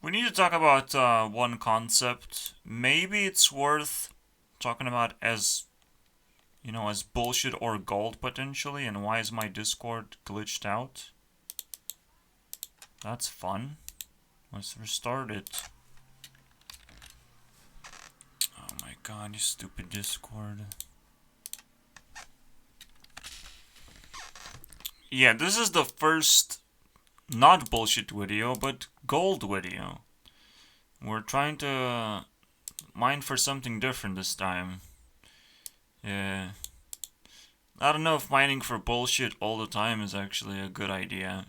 We need to talk about one concept. Maybe it's worth talking about as, as bullshit or gold potentially, and why is my Discord glitched out? That's fun. Let's restart it. Oh my god, you stupid Discord. Yeah, this is the first not bullshit video, but gold video. We're trying to mine for something different this time. Yeah. I don't know if mining for bullshit all the time is actually a good idea,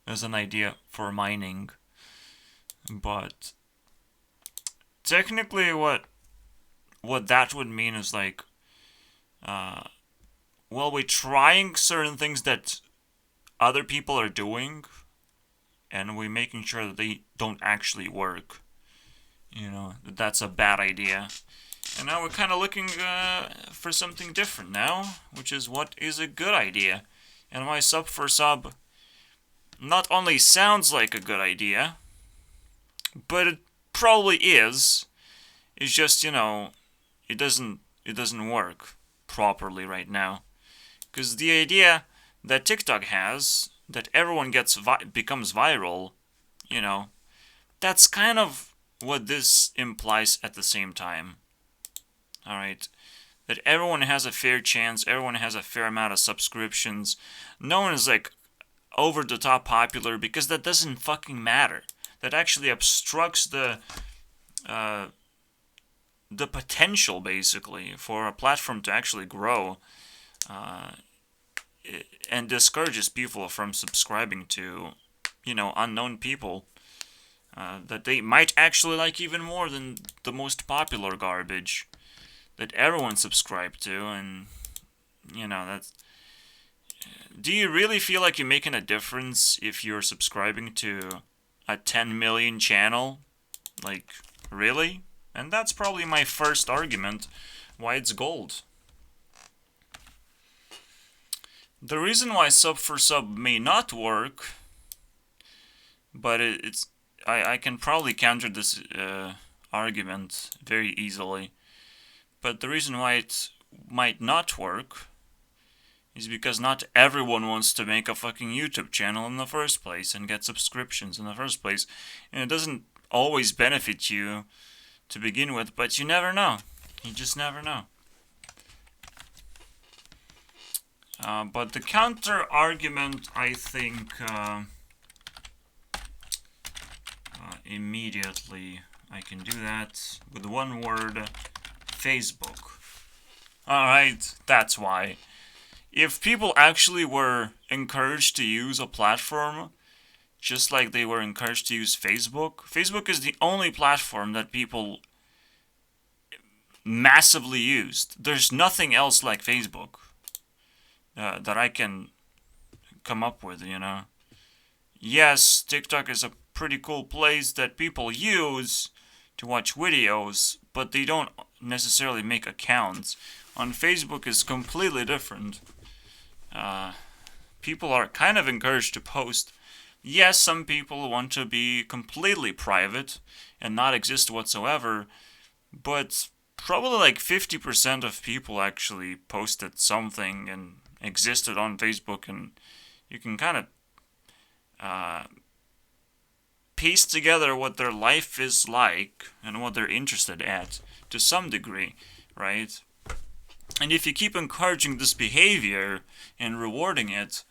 as an idea for mining. But technically what that would mean is like we're trying certain things that other people are doing and we're making sure that they don't actually work. That's a bad idea. And now we're kind of looking for something different now, which is what is a good idea. And my sub for sub not only sounds like a good idea, but it probably is. It's just, it doesn't work properly right now. Because the idea that TikTok has, that everyone becomes viral, that's kind of what this implies at the same time. Alright? That everyone has a fair chance, everyone has a fair amount of subscriptions. No one is like over the top popular because that doesn't fucking matter. That actually obstructs the potential basically for a platform to actually grow, and discourages people from subscribing to, unknown people that they might actually like even more than the most popular garbage that everyone subscribed to. And that's. Do you really feel like you're making a difference if you're subscribing to a 10 million channel? Like, really? And that's probably my first argument why it's gold. The reason why sub for sub may not work, but I can probably counter this argument very easily. But the reason why it might not work is because not everyone wants to make a fucking YouTube channel in the first place and get subscriptions in the first place. And it doesn't always benefit you to begin with, but you never know. You just never know. But the counter argument, I think, immediately I can do that with one word: Facebook. Alright, that's why. If people actually were encouraged to use a platform just like they were encouraged to use Facebook, Facebook is the only platform that people massively used. There's nothing else like Facebook that I can come up with, Yes, TikTok is a pretty cool place that people use to watch videos, but they don't necessarily make accounts. On Facebook is completely different. People are kind of encouraged to post. Yes, some people want to be completely private and not exist whatsoever, but probably like 50% of people actually posted something and existed on Facebook, and you can kind of piece together what their life is like and what they're interested at to some degree, right? And if you keep encouraging this behavior and rewarding it,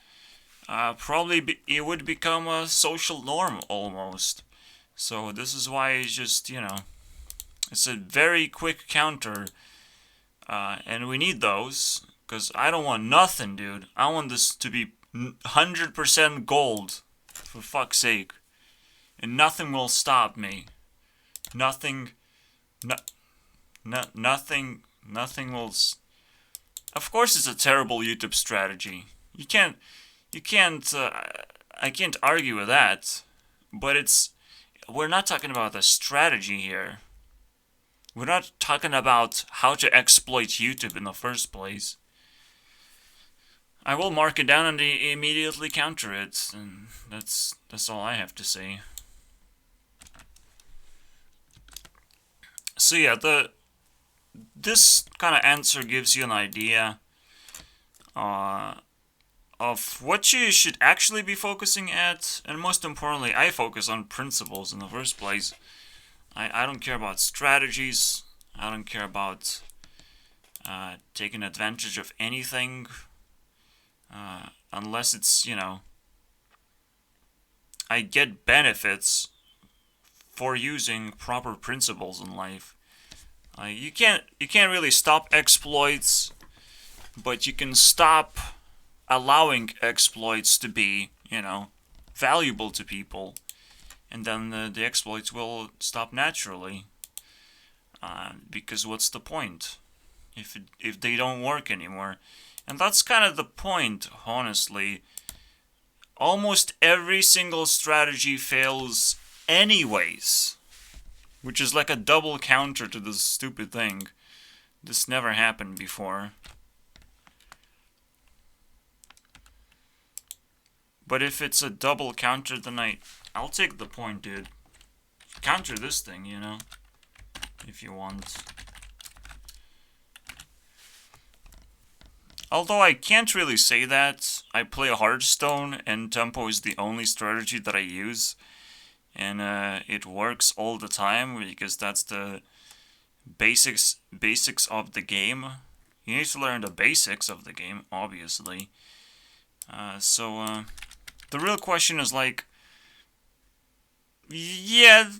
it would become a social norm almost. So this is why it's just, it's a very quick counter, and we need those, because I don't want nothing, dude. I want this to be 100% gold, for fuck's sake. And nothing will stop me. Nothing, nothing will. Of course, it's a terrible YouTube strategy. You can't. I can't argue with that. But we're not talking about a strategy here. We're not talking about how to exploit YouTube in the first place. I will mark it down and immediately counter it, and that's all I have to say. So yeah, this kind of answer gives you an idea uh, of what you should actually be focusing at, and most importantly, I focus on principles in the first place. I don't care about strategies. I don't care about taking advantage of anything, unless it's, I get benefits for using proper principles in life. You can't really stop exploits, but you can stop allowing exploits to be, valuable to people, and then the exploits will stop naturally. Because what's the point if they don't work anymore? And that's kind of the point, honestly. Almost every single strategy fails anyways, which is like a double counter to this stupid thing. This never happened before. But if it's a double counter, then I'll take the point, dude. Counter this thing, if you want. Although I can't really say that. I play Hearthstone, and tempo is the only strategy that I use. And it works all the time, because that's the basics of the game. You need to learn the basics of the game, obviously. So the real question is like, yeah,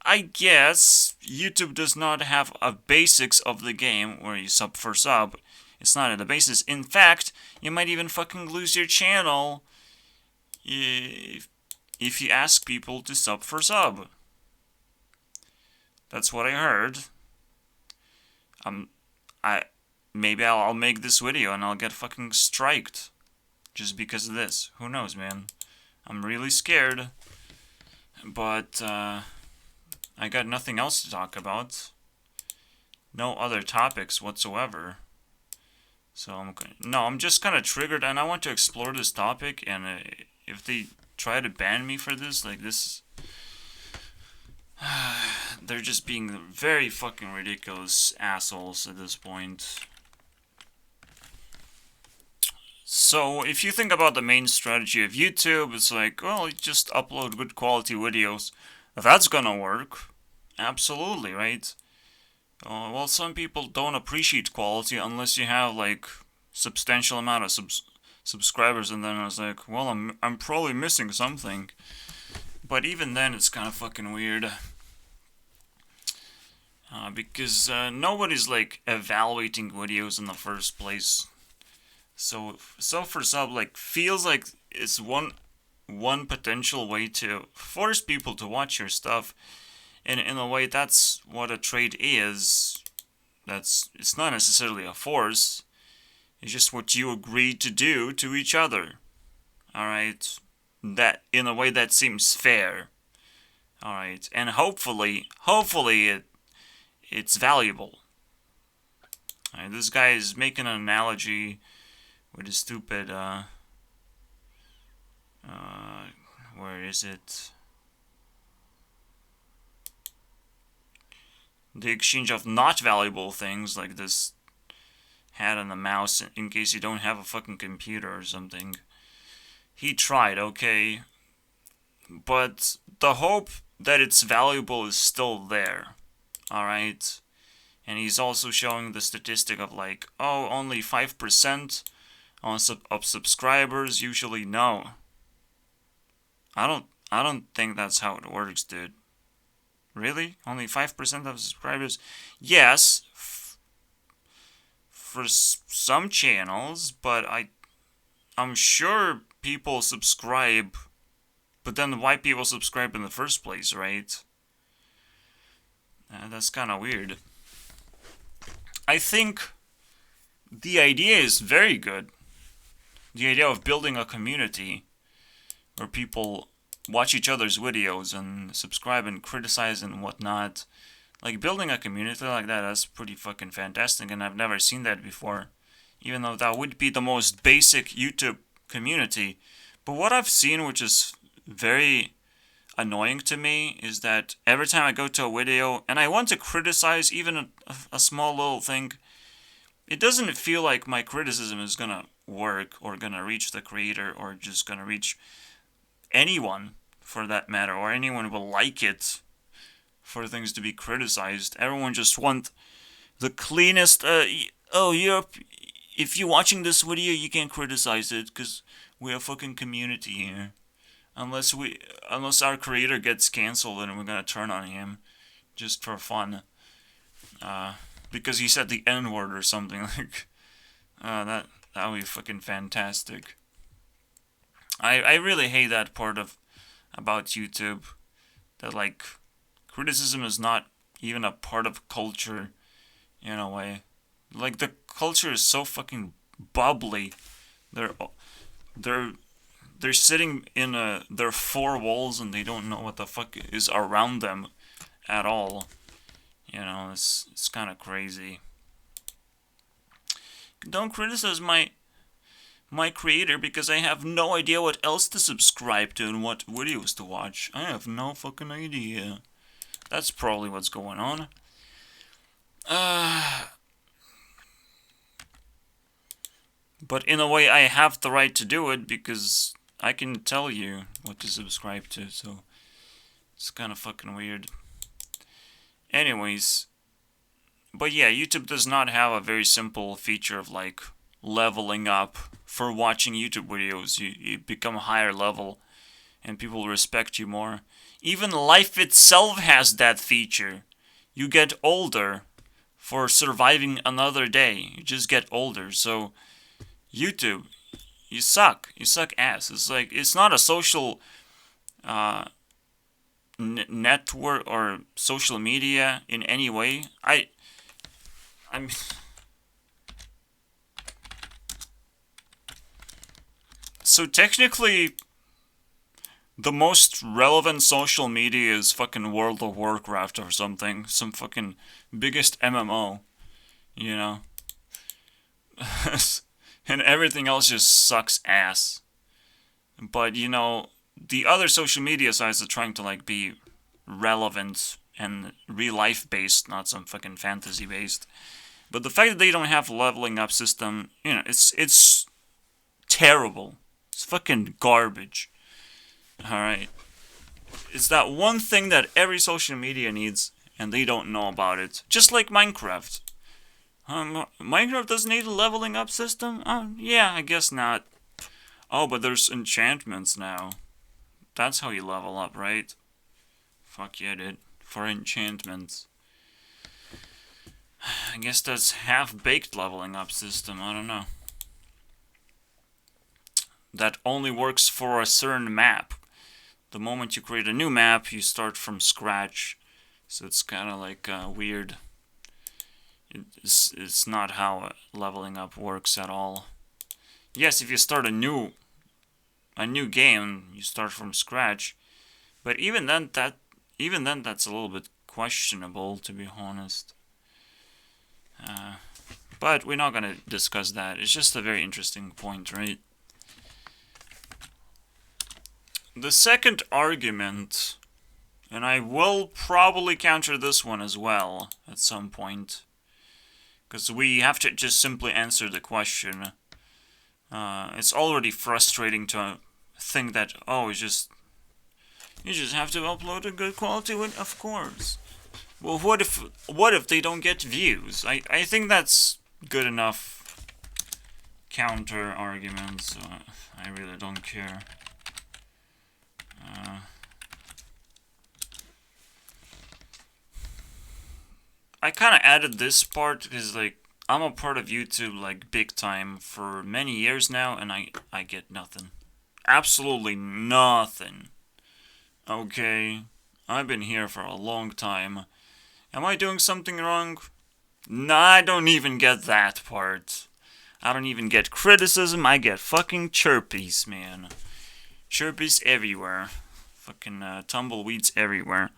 I guess YouTube does not have a basics of the game where you sub for sub. It's not at the basis. In fact, you might even fucking lose your channel if you ask people to sub for sub. That's what I heard. Maybe I'll make this video and I'll get fucking striked just because of this. Who knows, man? I'm really scared. But I got nothing else to talk about. No other topics whatsoever. So I'm just kind of triggered, and I want to explore this topic. And if they try to ban me for this, like this, they're just being very fucking ridiculous assholes at this point. So if you think about the main strategy of YouTube, it's like, well, you just upload good quality videos. That's gonna work. Absolutely, right? Well, some people don't appreciate quality unless you have like substantial amount of subscribers, and then I was like, well, I'm probably missing something. But even then, it's kind of fucking weird. Because nobody's like evaluating videos in the first place. So for sub like feels like it's one potential way to force people to watch your stuff. And in a way, that's what a trade is. It's not necessarily a force. It's just what you agreed to do to each other. Alright? That, in a way that seems fair. Alright? And hopefully it's valuable. Alright, this guy is making an analogy with a stupid, where is it? The exchange of not valuable things, like this hat and the mouse, in case you don't have a fucking computer or something. He tried, okay, but the hope that it's valuable is still there, alright? And he's also showing the statistic of like, oh, only 5% of subscribers usually know. I don't think that's how it works, dude. Really? Only 5% of subscribers? Yes, for some channels, but I'm sure people subscribe. But then why people subscribe in the first place, right? That's kind of weird. I think the idea is very good. The idea of building a community where people watch each other's videos and subscribe and criticize and whatnot. Like, building a community like that, that's pretty fucking fantastic, and I've never seen that before. Even though that would be the most basic YouTube community. But what I've seen, which is very annoying to me is that every time I go to a video and I want to criticize even a small little thing, it doesn't feel like my criticism is gonna work or gonna reach the creator or just gonna reach anyone for that matter, or anyone will like it for things to be criticized. Everyone just want the cleanest, if you're watching this video, you can't criticize it because we're a fucking community here. Unless our creator gets canceled and we're gonna turn on him just for fun. Because he said the N-word or something like. That would be fucking fantastic. I really hate that part about YouTube. That like criticism is not even a part of culture in a way. Like the culture is so fucking bubbly. They're sitting in their four walls and they don't know what the fuck is around them at all. You know, it's kind of crazy. Don't criticize my creator because I have no idea what else to subscribe to and what videos to watch. I have no fucking idea. That's probably what's going on. But in a way, I have the right to do it because I can tell you what to subscribe to, so it's kind of fucking weird. Anyways, but yeah, YouTube does not have a very simple feature of like leveling up for watching YouTube videos. You become higher level and people respect you more. Even life itself has that feature. You get older for surviving another day. You just get older. So YouTube, you suck. You suck ass. It's like, it's not a social network or social media in any way. I'm so technically the most relevant social media is fucking World of Warcraft or something, some fucking biggest MMO, you know. And everything else just sucks ass. But you know, the other social media sites are trying to like be relevant and real life based, not some fucking fantasy based. But the fact that they don't have a leveling up system, you know, it's terrible. It's fucking garbage. Alright. It's that one thing that every social media needs, and they don't know about it. Just like Minecraft. Minecraft doesn't need a leveling up system? Yeah, I guess not. Oh, but there's enchantments now. That's how you level up, right? Fuck yeah, dude. For enchantments. I guess that's half-baked leveling up system, I don't know. That only works for a certain map. The moment you create a new map, you start from scratch. So it's kind of like weird. It's not how leveling up works at all. Yes, if you start a new game, you start from scratch. But even then, that's a little bit questionable, to be honest. But we're not gonna discuss that. It's just a very interesting point, right? The second argument, and I will probably counter this one as well at some point, because we have to just simply answer the question. It's already frustrating to think that, oh, you just have to upload a good quality one, of course. Well, what if they don't get views? I think that's good enough counter argument, so I really don't care. I kind of added this part because, like, I'm a part of YouTube, like, big time for many years now, and I get nothing. Absolutely nothing. Okay? I've been here for a long time. Am I doing something wrong? Nah, I don't even get that part. I don't even get criticism, I get fucking chirpies, man. Chirpies everywhere. Fucking tumbleweeds everywhere.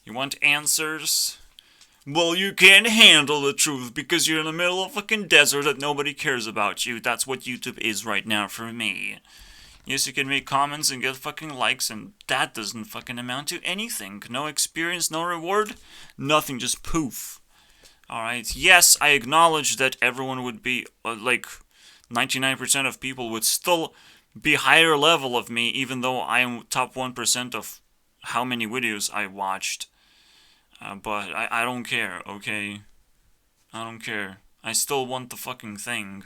You want answers? Well, you can't handle the truth because you're in the middle of a fucking desert that nobody cares about you. That's what YouTube is right now for me. Yes, you can make comments and get fucking likes, and that doesn't fucking amount to anything. No experience, no reward, nothing, just poof. Alright, yes, I acknowledge that everyone would be, 99% of people would still be higher level of me, even though I am top 1% of how many videos I watched. But I don't care, okay? I don't care. I still want the fucking thing.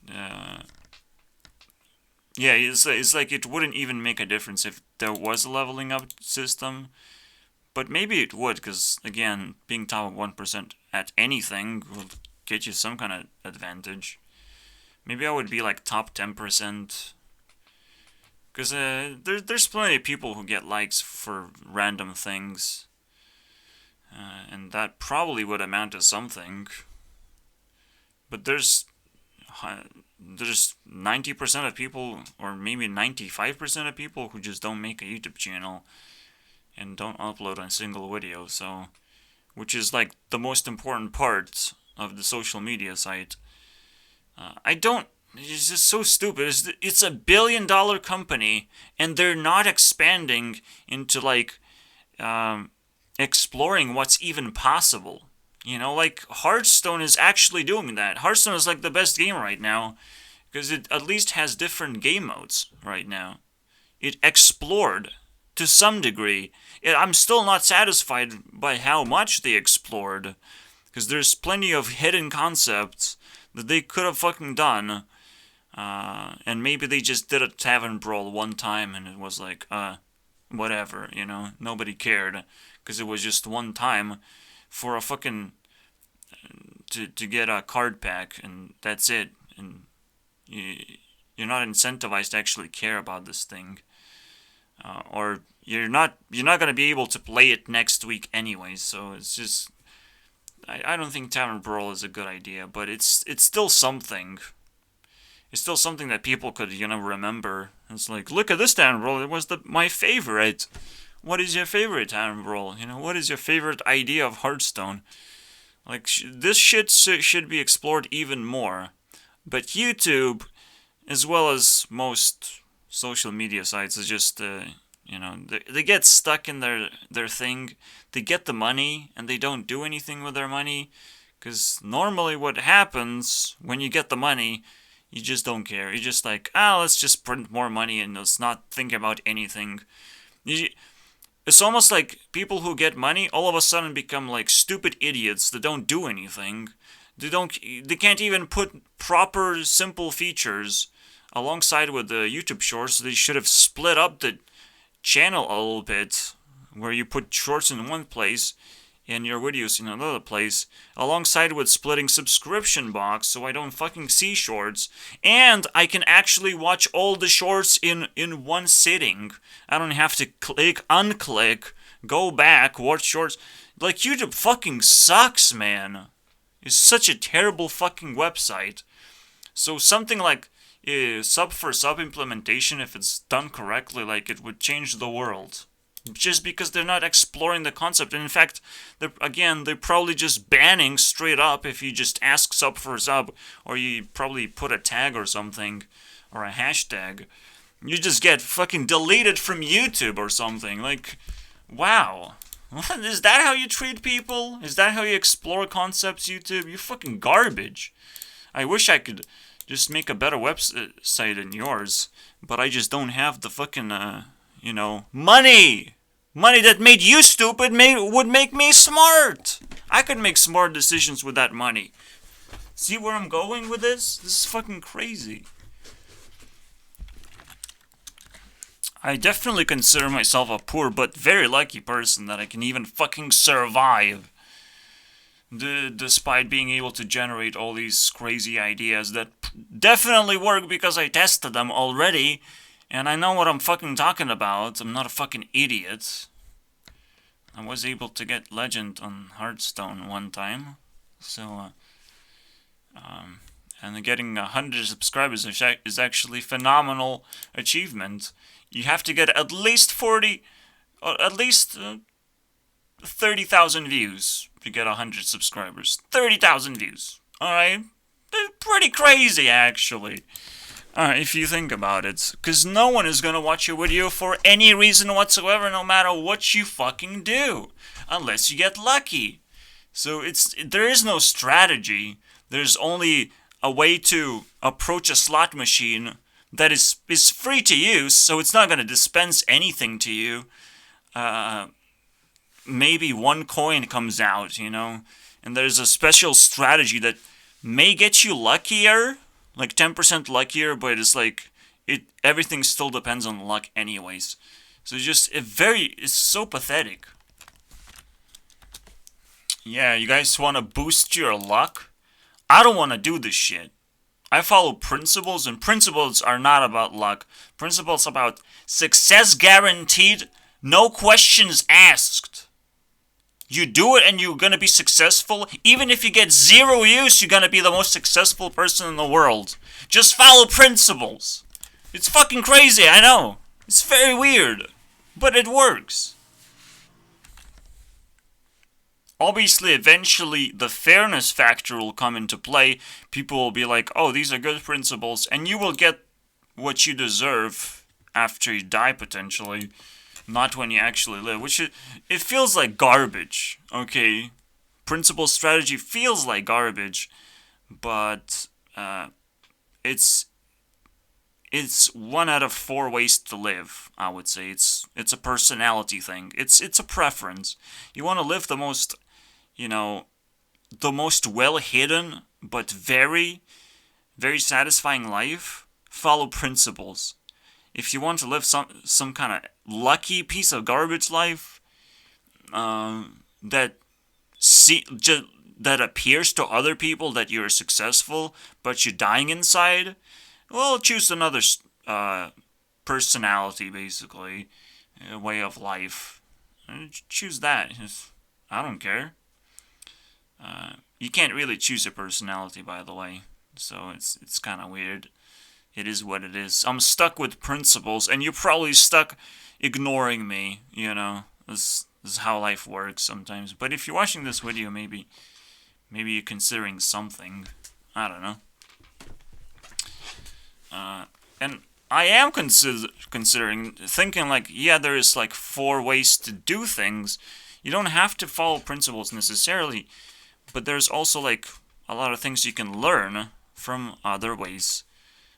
Uh, yeah, it's like it wouldn't even make a difference if there was a leveling up system. But maybe it would, because, again, being top 1% at anything would get you some kind of advantage. Maybe I would be like top 10%. Because there's plenty of people who get likes for random things. And that probably would amount to something. But there's 90% of people, or maybe 95% of people, who just don't make a YouTube channel and don't upload a single video, so, which is like the most important part of the social media site. It's just so stupid. It's $1 billion company, and they're not expanding into, like, exploring what's even possible. You know, like, Hearthstone is actually doing that. Hearthstone is, like, the best game right now, because it at least has different game modes right now. It explored to some degree. I'm still not satisfied by how much they explored, because there's plenty of hidden concepts that they could have fucking done, and maybe they just did a tavern brawl one time and it was like, whatever, you know, nobody cared, because it was just one time for a fucking, to get a card pack, and that's it, and you're not incentivized to actually care about this thing. Or you're not gonna be able to play it next week anyways. So it's just, I don't think Tavern Brawl is a good idea, but it's still something. It's still something that people could, remember. It's like, look at this Tavern Brawl. It was my favorite. What is your favorite Tavern Brawl? What is your favorite idea of Hearthstone? Like, this shit should be explored even more. But YouTube, as well as most social media sites, is just, they get stuck in their thing. They get the money, and they don't do anything with their money. Because normally what happens when you get the money, you just don't care. You're just like, let's just print more money and let's not think about anything. It's almost like people who get money all of a sudden become like stupid idiots that don't do anything. They can't even put proper simple features alongside with the YouTube shorts. They should have split up the channel a little bit, where you put shorts in one place and your videos in another place, alongside with splitting subscription box so I don't fucking see shorts, and I can actually watch all the shorts in one sitting. I don't have to click, unclick, go back, watch shorts. Like, YouTube fucking sucks, man. It's such a terrible fucking website. So something like sub for sub implementation, if it's done correctly, like, it would change the world. Just because they're not exploring the concept. And in fact, they're probably just banning straight up if you just ask sub for sub, or you probably put a tag or something, or a hashtag. You just get fucking deleted from YouTube or something. Like, wow. Is that how you treat people? Is that how you explore concepts, YouTube? You fucking garbage. I wish I could just make a better website than yours, but I just don't have the fucking, money! Money that made you stupid would make me smart! I could make smart decisions with that money. See where I'm going with this? This is fucking crazy. I definitely consider myself a poor but very lucky person that I can even fucking survive. Despite being able to generate all these crazy ideas that definitely work because I tested them already, and I know what I'm fucking talking about. I'm not a fucking idiot. I was able to get Legend on Hearthstone one time, so, and getting 100 subscribers is actually phenomenal achievement. You have to get at least 30,000 views to get 100 subscribers. 30,000 views. Alright? Pretty crazy, actually. If you think about it. Because no one is gonna watch your video for any reason whatsoever, no matter what you fucking do. Unless you get lucky. So there is no strategy. There's only a way to approach a slot machine that is free to use, so it's not gonna dispense anything to you. Maybe one coin comes out, and there's a special strategy that may get you luckier, like 10% luckier, but it's like everything still depends on luck anyways. So it's so pathetic. Yeah, you guys want to boost your luck? I don't want to do this shit. I follow principles, and principles are not about luck. Principles about success guaranteed, no questions asked. You do it and you're gonna be successful. Even if you get zero use, you're gonna be the most successful person in the world. Just follow principles. It's fucking crazy, I know. It's very weird. But it works. Obviously, eventually, the fairness factor will come into play. People will be like, oh, these are good principles, and you will get what you deserve after you die, potentially. Not when you actually live, it feels like garbage, okay? Principle strategy feels like garbage, but it's one out of 4 ways to live, I would say. It's a personality thing. It's a preference. You want to live the most, the most well-hidden, but very, very satisfying life, follow principles. If you want to live some kind of lucky piece of garbage life that appears to other people that you're successful, but you're dying inside, well, choose another personality, basically, way of life. Choose that. I don't care. You can't really choose a personality, by the way, so it's kind of weird. It is what it is. I'm stuck with principles, and you're probably stuck ignoring me, This is how life works sometimes. But if you're watching this video, maybe you're considering something. I don't know. And I am considering, thinking like, yeah, there is like 4 ways to do things. You don't have to follow principles necessarily, but there's also like a lot of things you can learn from other ways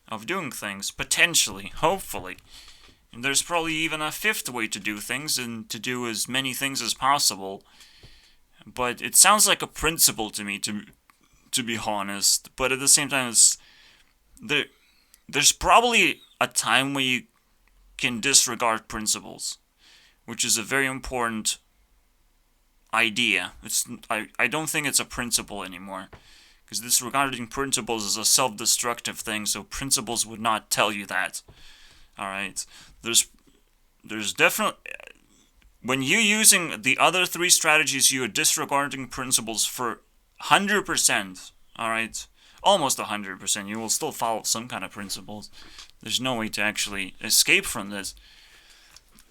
of doing things, potentially, hopefully. And there's probably even a 5th way to do things, and to do as many things as possible. But it sounds like a principle to me, to be honest. But at the same time, there's probably a time where you can disregard principles, which is a very important idea. I don't think it's a principle anymore. Because disregarding principles is a self-destructive thing, so principles would not tell you that. Alright? There's definitely... When you're using the other 3 strategies, you're disregarding principles for 100%. Alright? Almost 100%. You will still follow some kind of principles. There's no way to actually escape from this.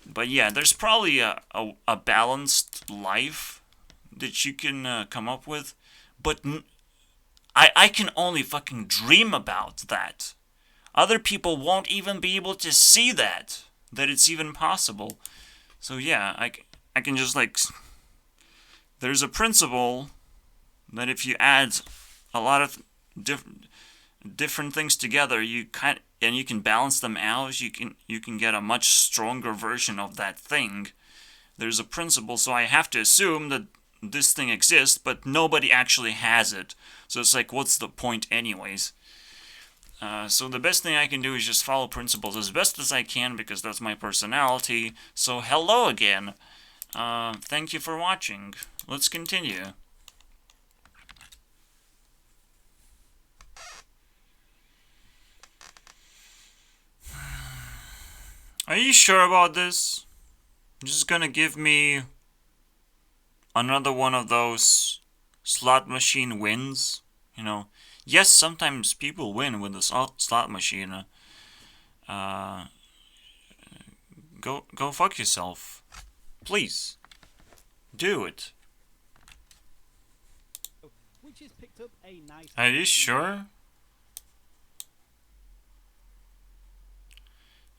But yeah, there's probably a balanced life that you can come up with. But... I can only fucking dream about that. Other people won't even be able to see that it's even possible. So yeah, I can just like... There's a principle that if you add a lot of different things together, you can balance them out, you can get a much stronger version of that thing. There's a principle, so I have to assume that this thing exists, but nobody actually has it. So it's like, what's the point anyways? So the best thing I can do is just follow principles as best as I can, because that's my personality. So hello again. Thank you for watching. Let's continue. Are you sure about this? You're just gonna give me another one of those slot machine wins? Yes, sometimes people win with the slot machine. Go fuck yourself. Please. Do it. Are you sure?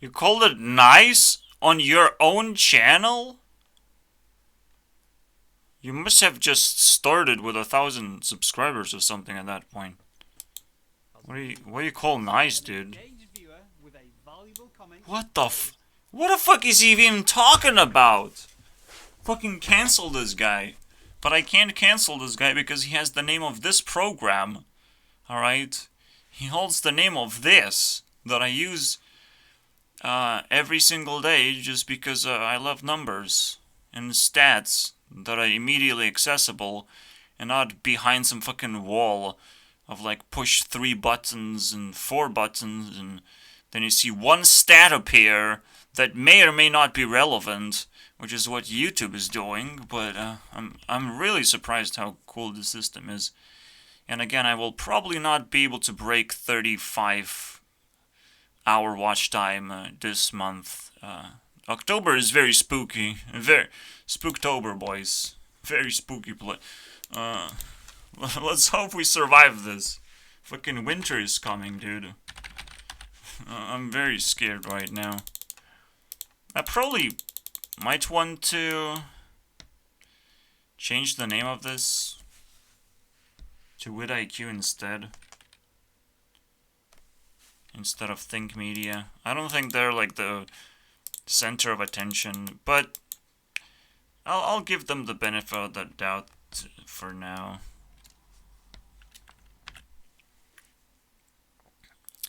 You called it nice on your own channel? You must have just started with 1,000 subscribers or something at that point. What do you call nice, dude? What the fuck is he even talking about? Fucking cancel this guy. But I can't cancel this guy because he has the name of this program. Alright? He holds the name of this that I use every single day just because I love numbers and stats that are immediately accessible and not behind some fucking wall of like push 3 buttons and 4 buttons and then you see one stat appear that may or may not be relevant, which is what YouTube is doing, but I'm really surprised how cool the system is. And again, I will probably not be able to break 35-hour watch time this month. October is very spooky. Very Spooktober, boys. Very spooky let's hope we survive this. Fucking winter is coming, dude. I'm very scared right now. I probably might want to change the name of this to vidIQ instead of Think Media. I don't think they're like the center of attention, but I'll give them the benefit of the doubt for now.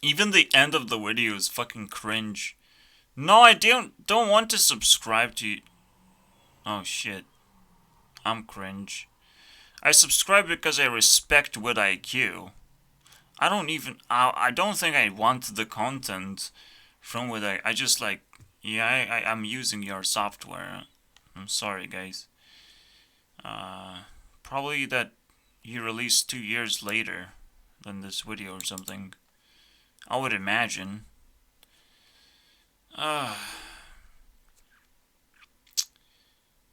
Even the end of the video is fucking cringe. No, I don't want to subscribe to you. Oh shit. I'm cringe. I subscribe because I respect vidIQ. I don't think I want the content from vidIQ. I just like, yeah, I'm using your software. I'm sorry, guys. Probably that you released 2 years later than this video or something. I would imagine.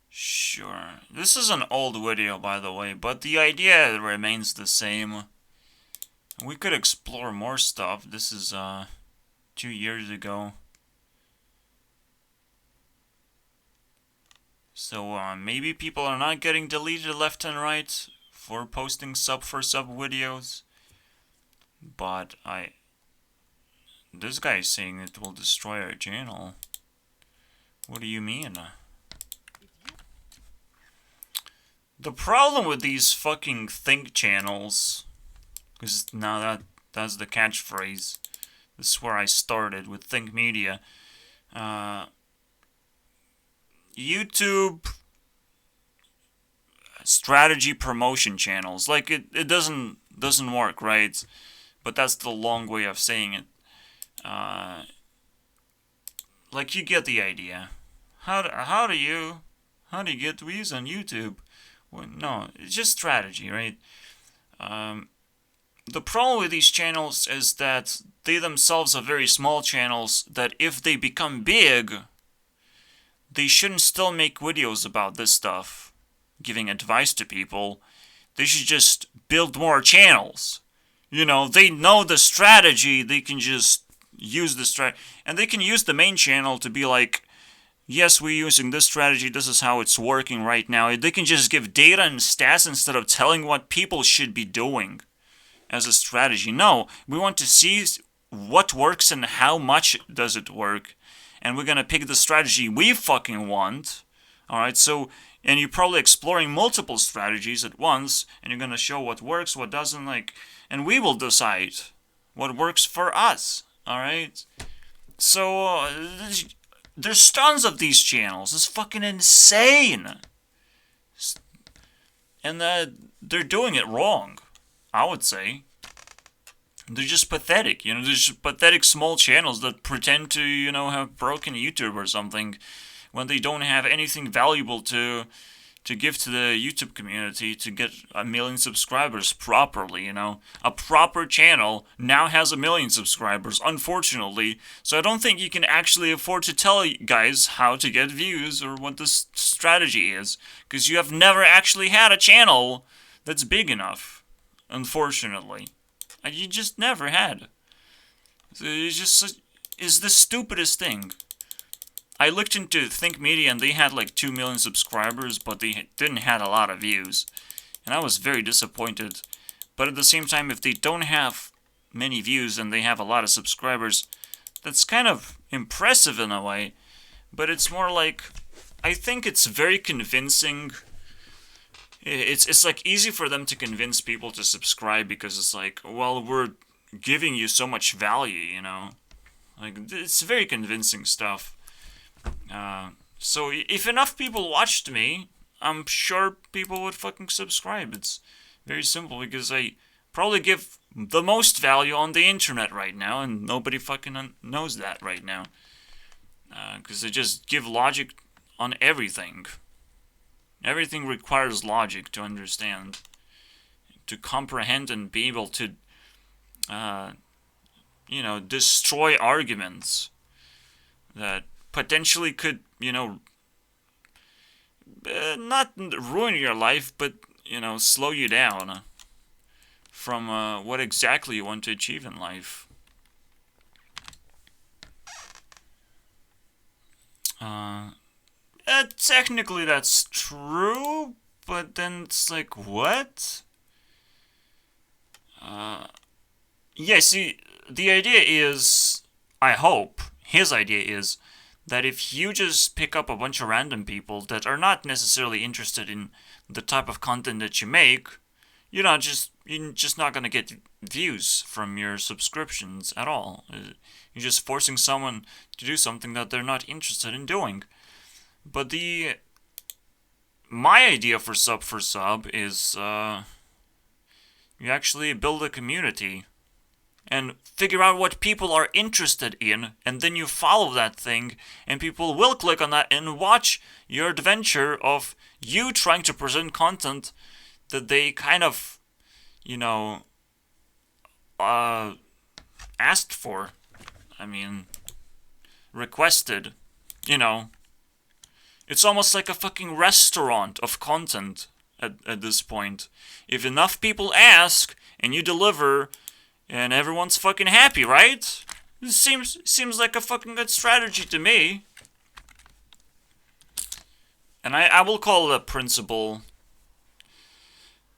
Sure. This is an old video, by the way, but the idea remains the same. We could explore more stuff. This is 2 years ago. So maybe people are not getting deleted left and right for posting sub for sub videos. But this guy is saying it will destroy our channel. What do you mean? The problem with these fucking think channels, because now that's the catchphrase. This is where I started with Think Media. YouTube strategy promotion channels, like it doesn't work, right? But that's the long way of saying it. Like you get the idea. How do you get views on YouTube? Well, no, it's just strategy, right? The problem with these channels is that they themselves are very small channels that if they become big, they shouldn't still make videos about this stuff, giving advice to people. They should just build more channels. You know, they know the strategy, they can just use the strategy. And they can use the main channel to be like, yes, we're using this strategy, this is how it's working right now. They can just give data and stats instead of telling what people should be doing as a strategy. No, we want to see what works and how much does it work. And we're gonna pick the strategy we fucking want. Alright, so, and you're probably exploring multiple strategies at once, and you're gonna show what works, what doesn't, like, and we will decide what works for us. Alright? So, there's tons of these channels. It's fucking insane. And they're doing it wrong, I would say. They're just pathetic, you know, they're just pathetic small channels that pretend to, you know, have broken YouTube or something when they don't have anything valuable to give to the YouTube community to get 1 million subscribers properly, you know. A proper channel now has 1 million subscribers, unfortunately, so I don't think you can actually afford to tell guys how to get views or what this strategy is, because you have never actually had a channel that's big enough, unfortunately. You just never had. So it's just is the stupidest thing. I looked into Think Media and they had like 2 million subscribers, but they didn't have a lot of views. And I was very disappointed. But at the same time, if they don't have many views and they have a lot of subscribers, that's kind of impressive in a way. But it's more like, I think it's very convincing. It's like easy for them to convince people to subscribe because it's like, well, we're giving you so much value, you know. Like, it's very convincing stuff. So if enough people watched me, I'm sure people would fucking subscribe. It's very simple because I probably give the most value on the internet right now, and nobody fucking knows that right now. Because I just give logic on everything. Everything requires logic to understand, to comprehend and be able to, destroy arguments that potentially could, not ruin your life, but, slow you down from what exactly you want to achieve in life. Technically that's true, but then it's like, what? Yeah, see, the idea is, I hope, his idea is, that if you just pick up a bunch of random people that are not necessarily interested in the type of content that you make, you're just not gonna get views from your subscriptions at all. You're just forcing someone to do something that they're not interested in doing. But my idea for sub is you actually build a community and figure out what people are interested in, and then you follow that thing, and people will click on that and watch your adventure of you trying to present content that they kind of, asked for. I mean, requested, It's almost like a fucking restaurant of content at this point. If enough people ask, and you deliver, and everyone's fucking happy, right? It seems like a fucking good strategy to me. And I will call it a principle.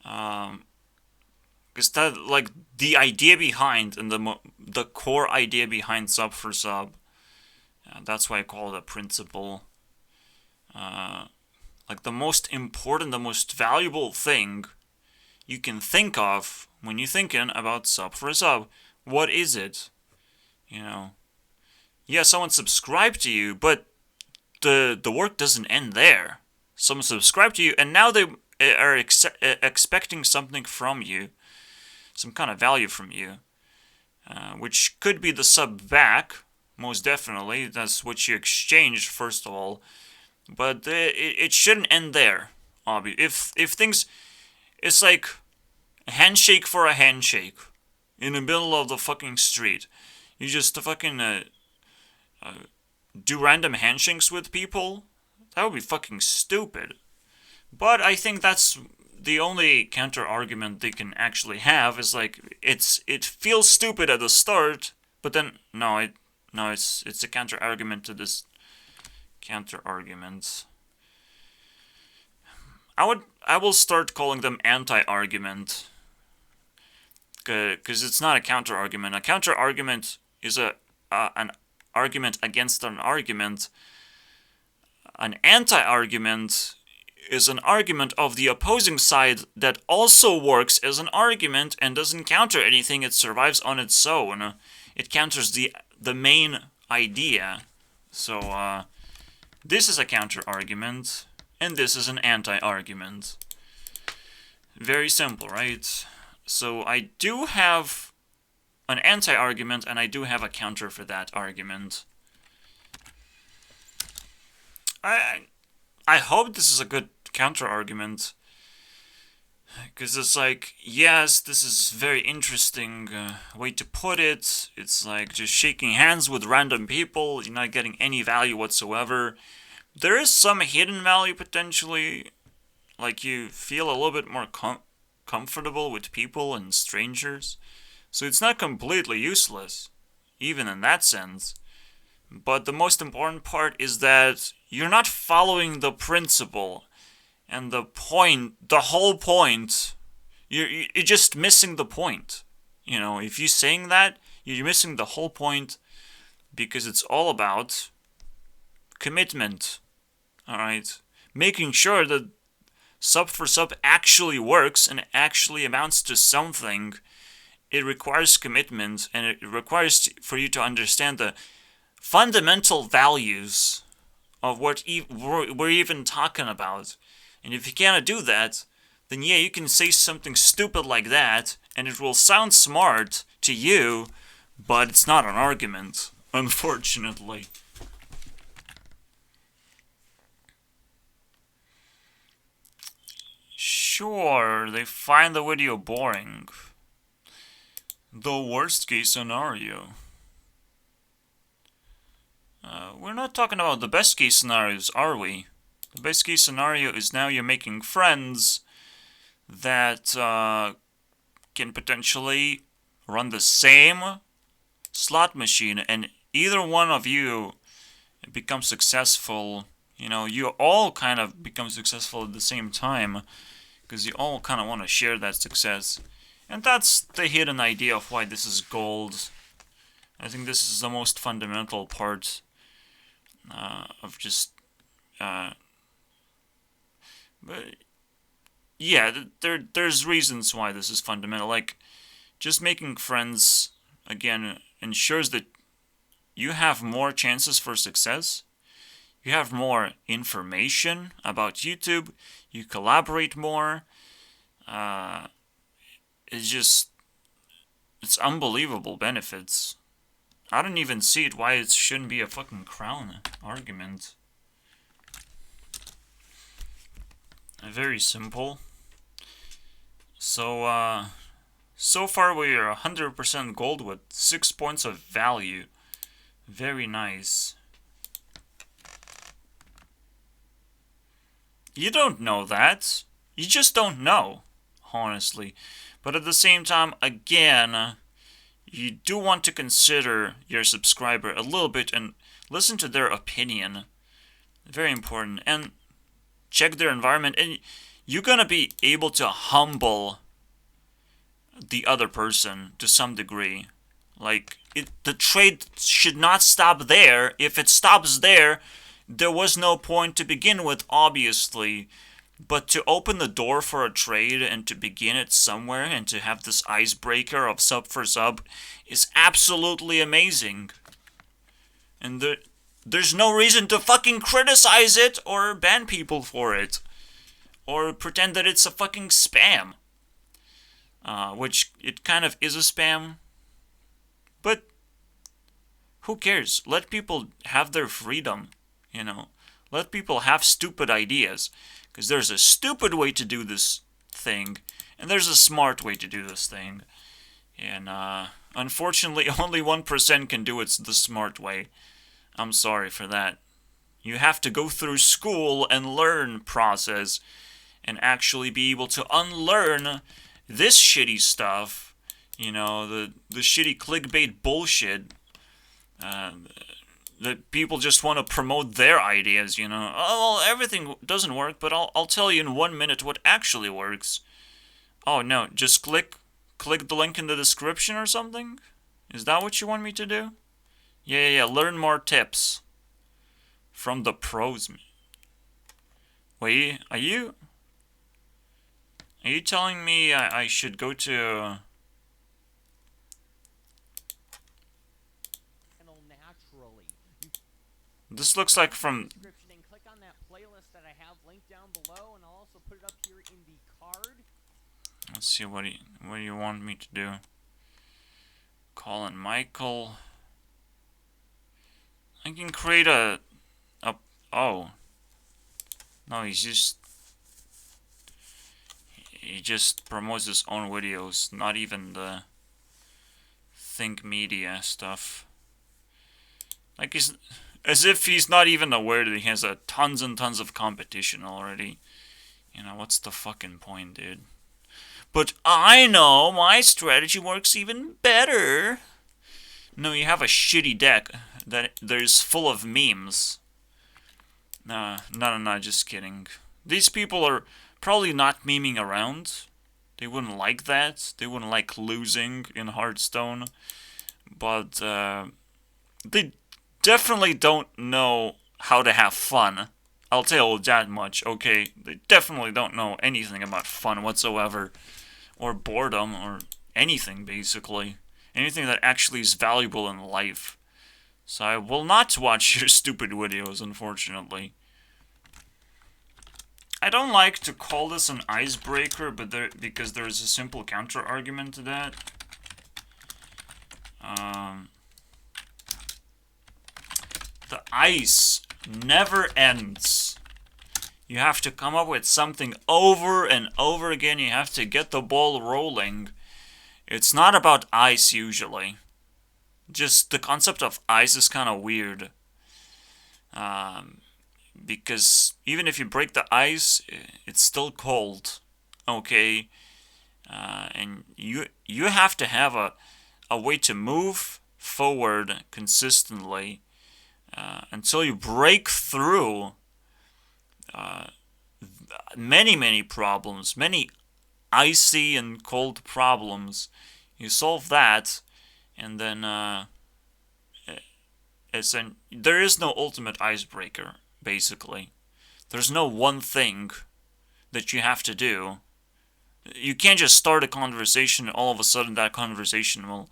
Because that, like, the idea behind, and the core idea behind sub for sub, that's why I call it a principle. Like, the most important, the most valuable thing you can think of when you're thinking about sub for a sub. What is it? Yeah, someone subscribed to you, but the work doesn't end there. Someone subscribed to you, and now they are expecting something from you, some kind of value from you, which could be the sub back, most definitely. That's what you exchanged, first of all. But it shouldn't end there. If things, it's like a handshake for a handshake in the middle of the fucking street. You just fucking do random handshakes with people. That would be fucking stupid. But I think that's the only counter argument they can actually have. Is like it feels stupid at the start, but then it's a counter argument to this counter arguments. I will start calling them anti-argument, because it's not a counter argument. A counter argument is an argument against an argument. An anti-argument is an argument of the opposing side that also works as an argument and doesn't counter anything. It survives on its own. It counters the main idea. So this is a counter-argument, and this is an anti-argument. Very simple, right? So I do have an anti-argument, and I do have a counter for that argument. I hope this is a good counter-argument, because it's like, yes, this is very interesting way to put it. It's like just shaking hands with random people. You're not getting any value whatsoever. There is some hidden value potentially. Like, you feel a little bit more comfortable with people and strangers. So it's not completely useless, even in that sense. But the most important part is that you're not following the principle and the point, the whole point. You're just missing the point. You know, if you're saying that, you're missing the whole point because it's all about commitment. Alright? Making sure that sub for sub actually works and actually amounts to something. It requires commitment and it requires for you to understand the fundamental values of what we're even talking about. And if you cannot do that, then yeah, you can say something stupid like that, and it will sound smart to you, but it's not an argument, unfortunately. Sure, they find the video boring. The worst case scenario. We're not talking about the best case scenarios, are we? The best case scenario is now you're making friends that can potentially run the same slot machine, and either one of you become successful. You know, you all kind of become successful at the same time because you all kind of want to share that success. And that's the hidden idea of why this is gold. I think this is the most fundamental part of just... but yeah, there's reasons why this is fundamental. Like, just making friends, again, ensures that you have more chances for success. You have more information about YouTube. You collaborate more. It's unbelievable benefits. I don't even see it why it shouldn't be a fucking crown argument. Very simple. So, so far we are 100% gold with 6 points of value. Very nice. You don't know that. You just don't know, honestly. But at the same time, again, you do want to consider your subscriber a little bit and listen to their opinion. Very important. And check their environment. And you're going to be able to humble the other person to some degree. Like, the trade should not stop there. If it stops there, there was no point to begin with, obviously. But to open the door for a trade and to begin it somewhere and to have this icebreaker of sub for sub is absolutely amazing. And there's no reason to fucking criticize it or ban people for it. Or pretend that it's a fucking spam. Which it kind of is a spam. But who cares? Let people have their freedom, you know. Let people have stupid ideas. Because there's a stupid way to do this thing, and there's a smart way to do this thing. And unfortunately, only 1% can do it the smart way. I'm sorry for that. You have to go through school and learn process, and actually be able to unlearn this shitty stuff. You know, the shitty clickbait bullshit. That people just want to promote their ideas, you know. Oh, well, everything doesn't work, but I'll tell you in 1 minute what actually works. Oh, no, just click the link in the description or something? Is that what you want me to do? Yeah, learn more tips. From the pros. Wait, are you telling me I should go to... This looks like from... Click on that playlist that I have linked down below, and I'll also put it up here in the card. Let's see, what do you want me to do? Colin Michael. I can create a oh. No, he just promotes his own videos, not even the Think Media stuff. Like, he's... As if he's not even aware that he has tons and tons of competition already. You know, what's the fucking point, dude? But I know my strategy works even better. No, you have a shitty deck. that there's full of memes. No, just kidding. These people are probably not memeing around. They wouldn't like that. They wouldn't like losing in Hearthstone. But they definitely don't know how to have fun. I'll tell you that much, okay? They definitely don't know anything about fun whatsoever. Or boredom, or anything, basically. Anything that actually is valuable in life. So I will not watch your stupid videos, unfortunately. I don't like to call this an icebreaker, but because there is a simple counter argument to that. The ice never ends. You have to come up with something over and over again. You have to get the ball rolling. It's not about ice usually. Just the concept of ice is kind of weird. Because even if you break the ice, it's still cold. Okay? And you have to have a way to move forward consistently until you break through many problems, many icy and cold problems. You solve that, and then there is no ultimate icebreaker, basically. There's no one thing that you have to do. You can't just start a conversation and all of a sudden that conversation will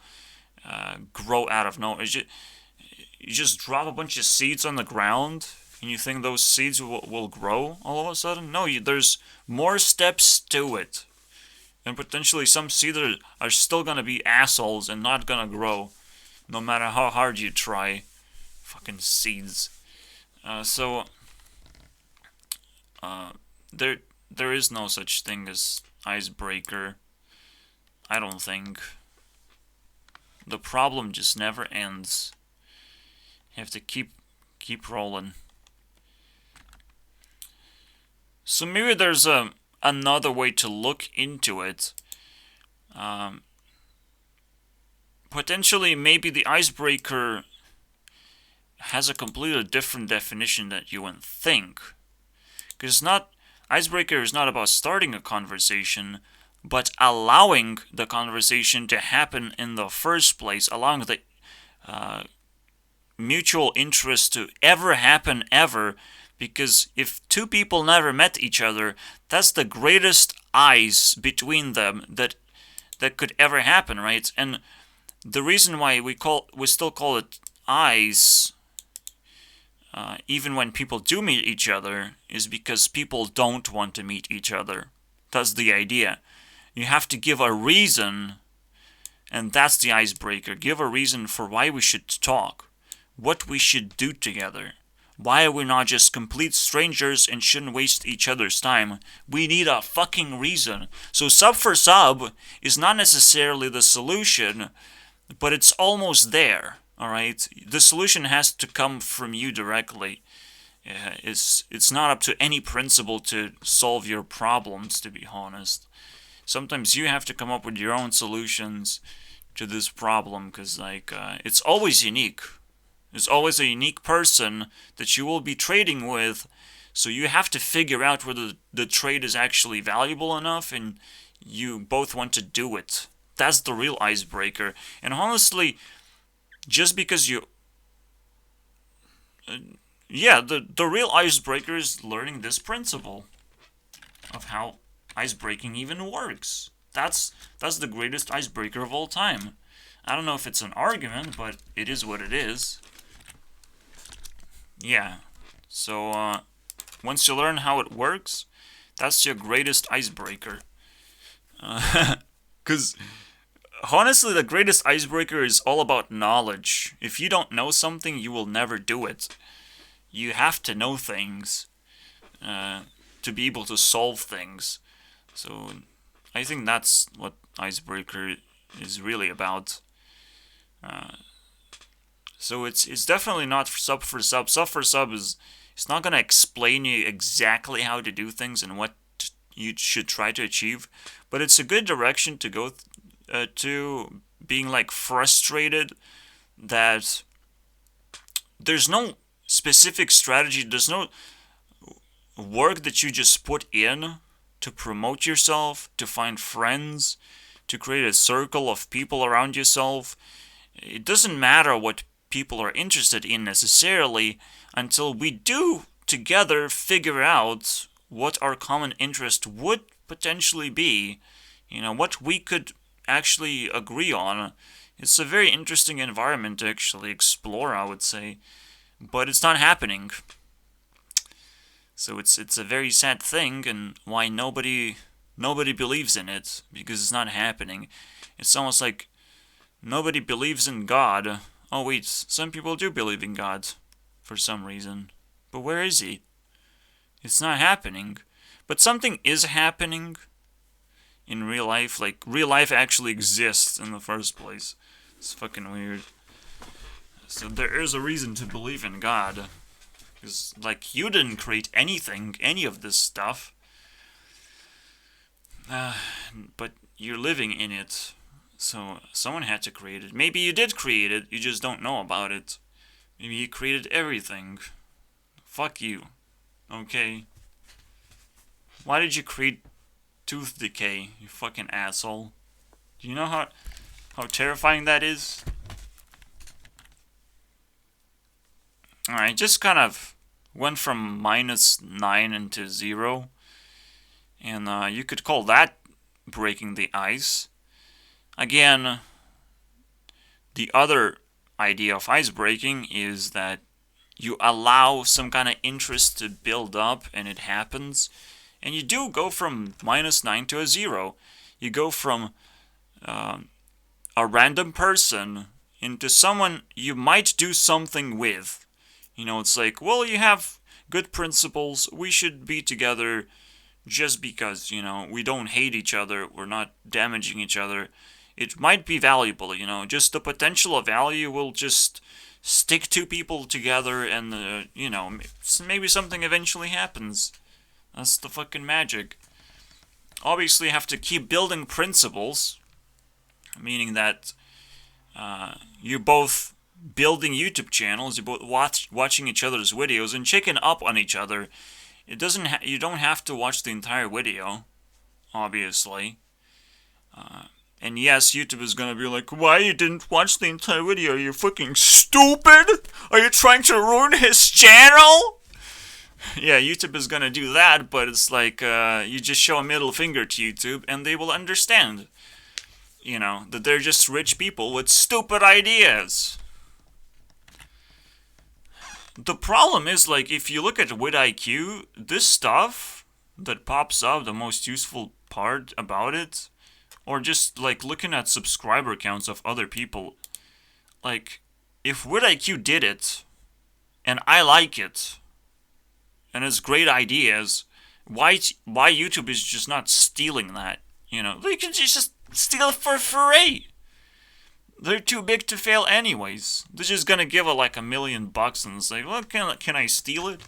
grow out of nowhere. You just drop a bunch of seeds on the ground and you think those seeds will grow all of a sudden? No, there's more steps to it. And potentially some seeds are still going to be assholes and not going to grow no matter how hard you try. Fucking seeds. There is no such thing as icebreaker. I don't think. The problem just never ends. You have to keep rolling. So maybe there's another way to look into it. Potentially, maybe the icebreaker has a completely different definition that you wouldn't think. Because icebreaker is not about starting a conversation, but allowing the conversation to happen in the first place, allowing the mutual interest to ever happen ever, because if two people never met each other, that's the greatest ice between them that could ever happen, right? And the reason why we still call it ice, even when people do meet each other, is because people don't want to meet each other. That's the idea. You have to give a reason, and that's the icebreaker. Give a reason for why we should talk, what we should do together. Why are we not just complete strangers and shouldn't waste each other's time? We need a fucking reason. So sub for sub is not necessarily the solution, but it's almost there. Alright? The solution has to come from you directly. It's not up to any principle to solve your problems, to be honest. Sometimes you have to come up with your own solutions to this problem, because it's always unique. There's always a unique person that you will be trading with, so you have to figure out whether the trade is actually valuable enough and you both want to do it. That's the real icebreaker. And honestly, just because the real icebreaker is learning this principle of how icebreaking even works. That's the greatest icebreaker of all time. I don't know if it's an argument, but it is what it is. Yeah. So, once you learn how it works, that's your greatest icebreaker. Because, honestly, the greatest icebreaker is all about knowledge. If you don't know something, you will never do it. You have to know things to be able to solve things. So, I think that's what icebreaker is really about. So it's definitely not sub for sub. Sub for sub it's not going to explain you exactly how to do things and what you should try to achieve, but it's a good direction to go to being frustrated that there's no specific strategy. There's no work that you just put in to promote yourself, to find friends, to create a circle of people around yourself. It doesn't matter what people are interested in necessarily until we do together figure out what our common interest would potentially be, what we could actually agree on. It's a very interesting environment to actually explore, I would say, but it's not happening. So it's a very sad thing, and why nobody believes in it, because it's not happening. It's almost like nobody believes in God. Oh wait, some people do believe in God for some reason. But where is he? It's not happening. But something is happening in real life. Like, real life actually exists in the first place. It's fucking weird. So there is a reason to believe in God. Because, like, you didn't create anything, any of this stuff. But you're living in it. So someone had to create it. Maybe you did create it, you just don't know about it. Maybe you created everything. Fuck you. Okay? Why did you create tooth decay, you fucking asshole? Do you know how terrifying that is? Alright, just kind of went from -9 into 0. And you could call that breaking the ice. Again, the other idea of ice breaking is that you allow some kind of interest to build up and it happens. And you do go from -9 to a 0. You go from a random person into someone you might do something with. It's like, well, you have good principles, we should be together just because, we don't hate each other, we're not damaging each other. It might be valuable, just the potential of value will just stick two people together and, maybe something eventually happens. That's the fucking magic. Obviously, you have to keep building principles, meaning that you're both building YouTube channels, you're both watching each other's videos and checking up on each other. You don't have to watch the entire video, obviously. And yes, YouTube is gonna be like, why you didn't watch the entire video? You're fucking stupid? Are you trying to ruin his channel? Yeah, YouTube is gonna do that, but it's like, you just show a middle finger to YouTube and they will understand. That they're just rich people with stupid ideas. The problem is, like, if you look at vidIQ, this stuff that pops up, the most useful part about it, or just, like, looking at subscriber counts of other people, like, if vidIQ did it, and I like it, and it's great ideas, why YouTube is just not stealing that? They can just steal it for free. They're too big to fail anyways. They're just gonna give it like $1 million and say, well, can I steal it?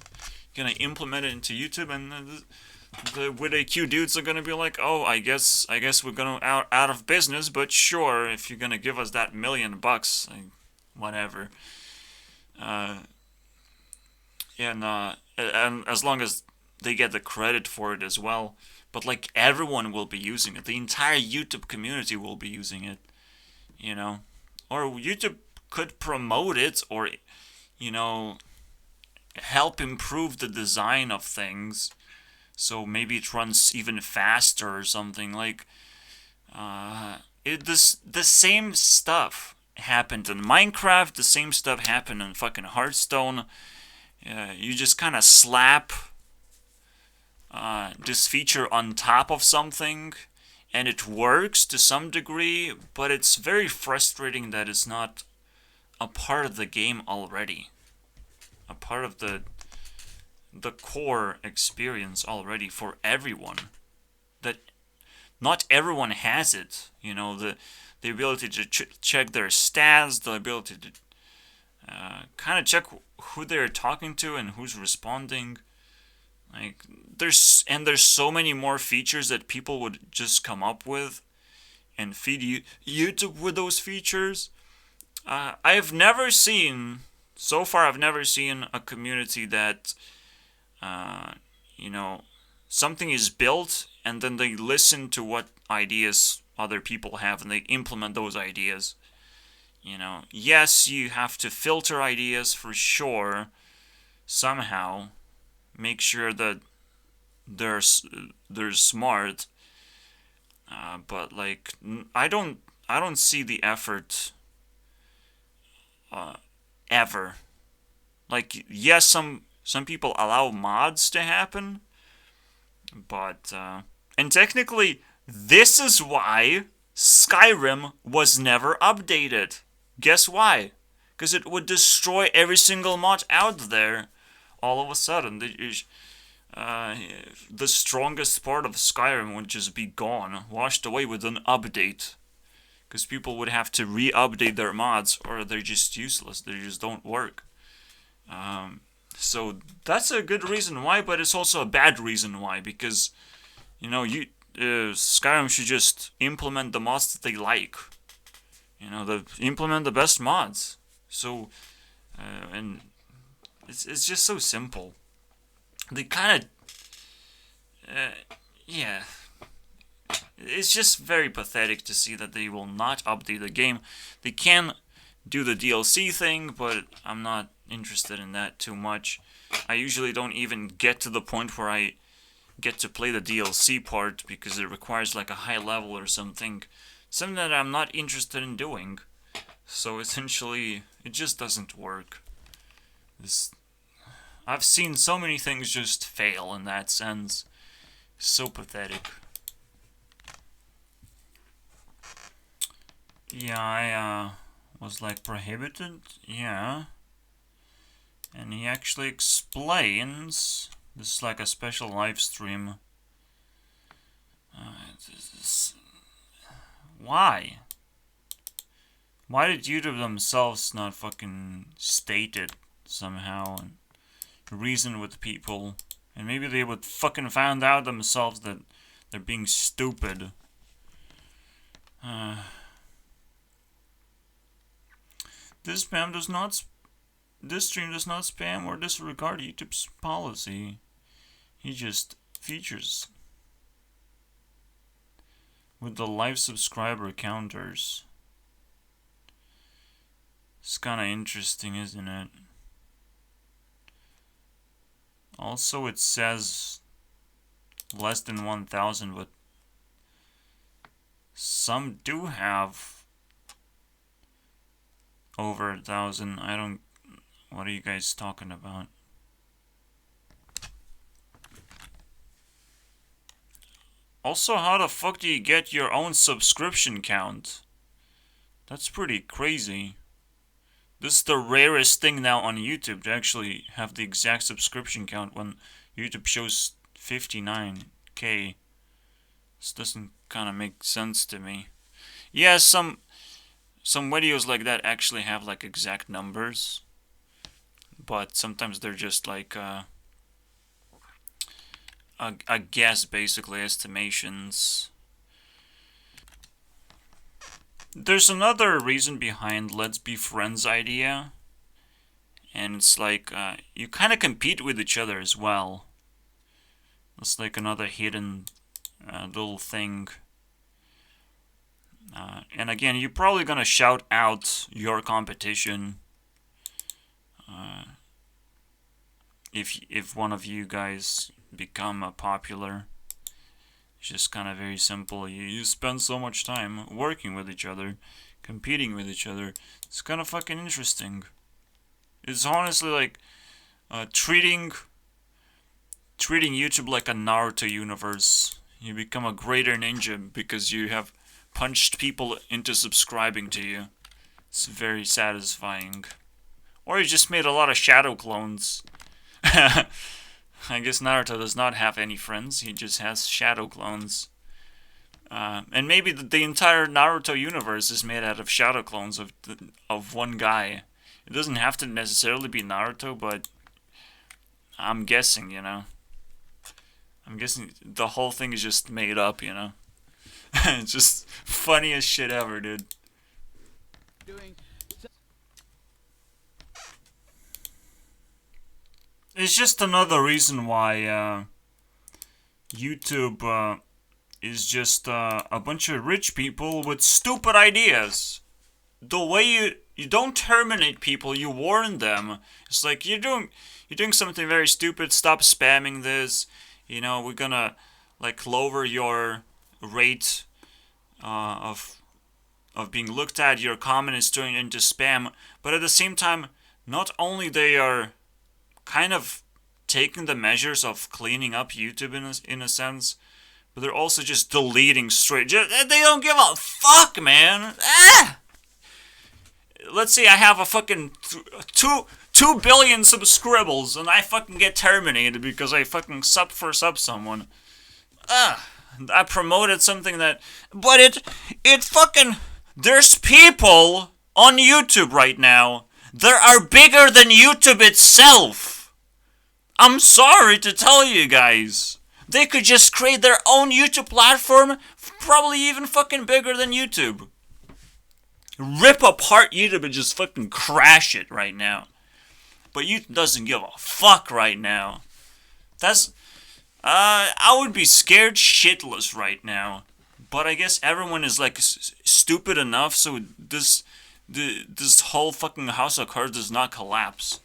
Can I implement it into YouTube? And the vidIQ dudes are gonna be like, oh, I guess we're gonna out of business, but sure, if you're gonna give us that $1 million, whatever. And as long as they get the credit for it as well. But like, everyone will be using it. The entire YouTube community will be using it. Or YouTube could promote it, or help improve the design of things, so maybe it runs even faster or something. Like, the same stuff happened in Minecraft, the same stuff happened in fucking Hearthstone. You just kind of slap this feature on top of something, and it works to some degree, but it's very frustrating that it's not a part of the game already. A part of the core experience already for everyone. That not everyone has it. The ability to check their stats, the ability to kind of check who they're talking to and who's responding. Like, there's so many more features that people would just come up with and feed YouTube with those features. I've never seen so far I've never seen a community that, uh, you know, something is built and then they listen to what ideas other people have and they implement those ideas. You know, yes, you have to filter ideas for sure, somehow, make sure that they're they're smart. But like, I don't see the effort uh, ever. Like, yes, some people allow mods to happen, but and technically, this is why Skyrim was never updated. Guess why? Because it would destroy every single mod out there. All of a sudden, uh, the strongest part of Skyrim would just be gone, washed away with an update. Because people would have to re-update their mods, or they're just useless. They just don't work. So that's a good reason why, but it's also a bad reason why. Because Skyrim should just implement the mods that they like. Implement the best mods. So, and it's just so simple. They kind of, yeah. It's just very pathetic to see that they will not update the game. They can do the DLC thing, but I'm not interested in that too much. I usually don't even get to the point where I get to play the DLC part because it requires like a high level or something. Something that I'm not interested in doing. So essentially, it just doesn't work. I've seen so many things just fail in that sense. So pathetic. Yeah, I was like prohibited. Yeah. And he actually explains. This is like a special live stream. Why? Why did YouTube themselves not fucking state it somehow and reason with people? And maybe they would fucking find out themselves that they're being stupid. This stream does not spam or disregard YouTube's policy. He just features with the live subscriber counters. It's kinda interesting, isn't it? Also, it says less than 1,000, but some do have over 1,000. What are you guys talking about? Also, how the fuck do you get your own subscription count? That's pretty crazy. This is the rarest thing now on YouTube to actually have the exact subscription count when YouTube shows 59k. This doesn't kind of make sense to me. Yeah, some videos like that actually have like exact numbers, but sometimes they're just like a guess, basically, estimations. There's another reason behind Let's Be Friends idea, and it's like you kind of compete with each other as well. It's like another hidden little thing. And again, you're probably gonna shout out your competition if one of you guys become popular. It's just kind of very simple. You spend so much time working with each other, competing with each other. It's kind of fucking interesting. It's honestly like treating YouTube like a Naruto universe. You become a greater ninja because you have punched people into subscribing to you. It's very satisfying. Or you just made a lot of shadow clones. I guess Naruto does not have any friends. He just has shadow clones. And maybe the entire Naruto universe is made out of shadow clones of one guy. It doesn't have to necessarily be Naruto, but I'm guessing, I'm guessing the whole thing is just made up, It's just funniest shit ever, dude. Doing It's just another reason why YouTube is just a bunch of rich people with stupid ideas. The way you don't terminate people, you warn them. It's like you're doing something very stupid. Stop spamming this. We're gonna like lower your rate of being looked at. Your comment is turning into spam. But at the same time, not only they are kind of taking the measures of cleaning up YouTube in a sense, but they're also just deleting straight. They don't give a fuck, man. Let's say I have a fucking 2 billion subscribbles and I fucking get terminated because I fucking sub for someone. I promoted something but it fucking, there's people on YouTube right now that are bigger than YouTube itself. I'm sorry to tell you guys. They could just create their own YouTube platform, probably even fucking bigger than YouTube. Rip apart YouTube and just fucking crash it right now. But YouTube doesn't give a fuck right now. I would be scared shitless right now. But I guess everyone is like stupid enough so this whole fucking house of cards does not collapse.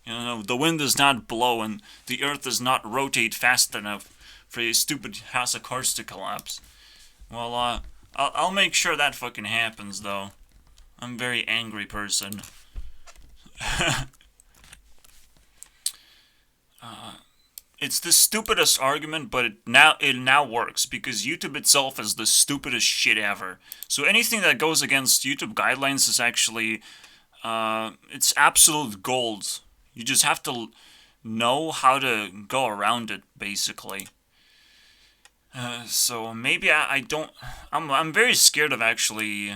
The wind does not blow and the earth does not rotate fast enough for a stupid house of cards to collapse. Well, I'll make sure that fucking happens, though. I'm a very angry person. It's the stupidest argument, but it now works because YouTube itself is the stupidest shit ever. So anything that goes against YouTube guidelines is actually, it's absolute gold. You just have to know how to go around it, basically. So maybe I don't. I'm very scared of actually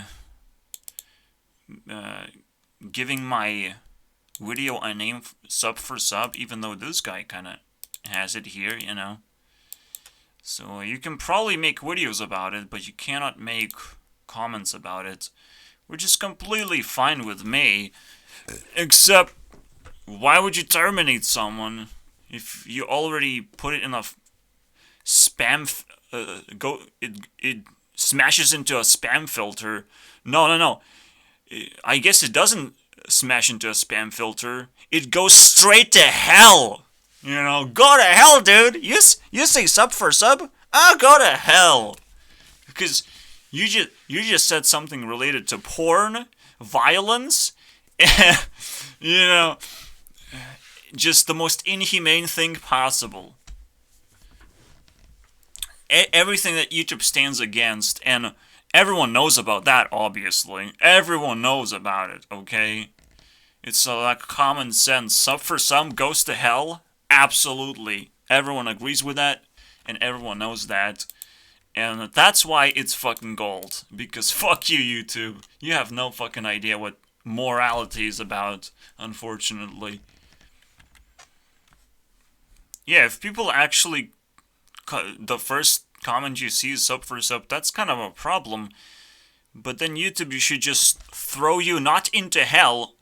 giving my video a name sub for sub, even though this guy kind of has it here, So you can probably make videos about it, but you cannot make comments about it, which is completely fine with me. Except, why would you terminate someone if you already put it in a spam? It smashes into a spam filter. No. I guess it doesn't smash into a spam filter. It goes straight to hell. Go to hell, dude. You say sub for sub? I'll go to hell. Because you just said something related to porn, violence, and, just the most inhumane thing possible. Everything that YouTube stands against, and everyone knows about that, obviously. Everyone knows about it, okay? It's like common sense. Sub for some goes to hell? Absolutely. Everyone agrees with that, and everyone knows that. And that's why it's fucking gold. Because fuck you, YouTube. You have no fucking idea what morality is about, unfortunately. Yeah, if people actually... the first comment you see is sub for sub, that's kind of a problem. But then YouTube, you should just throw you not into hell,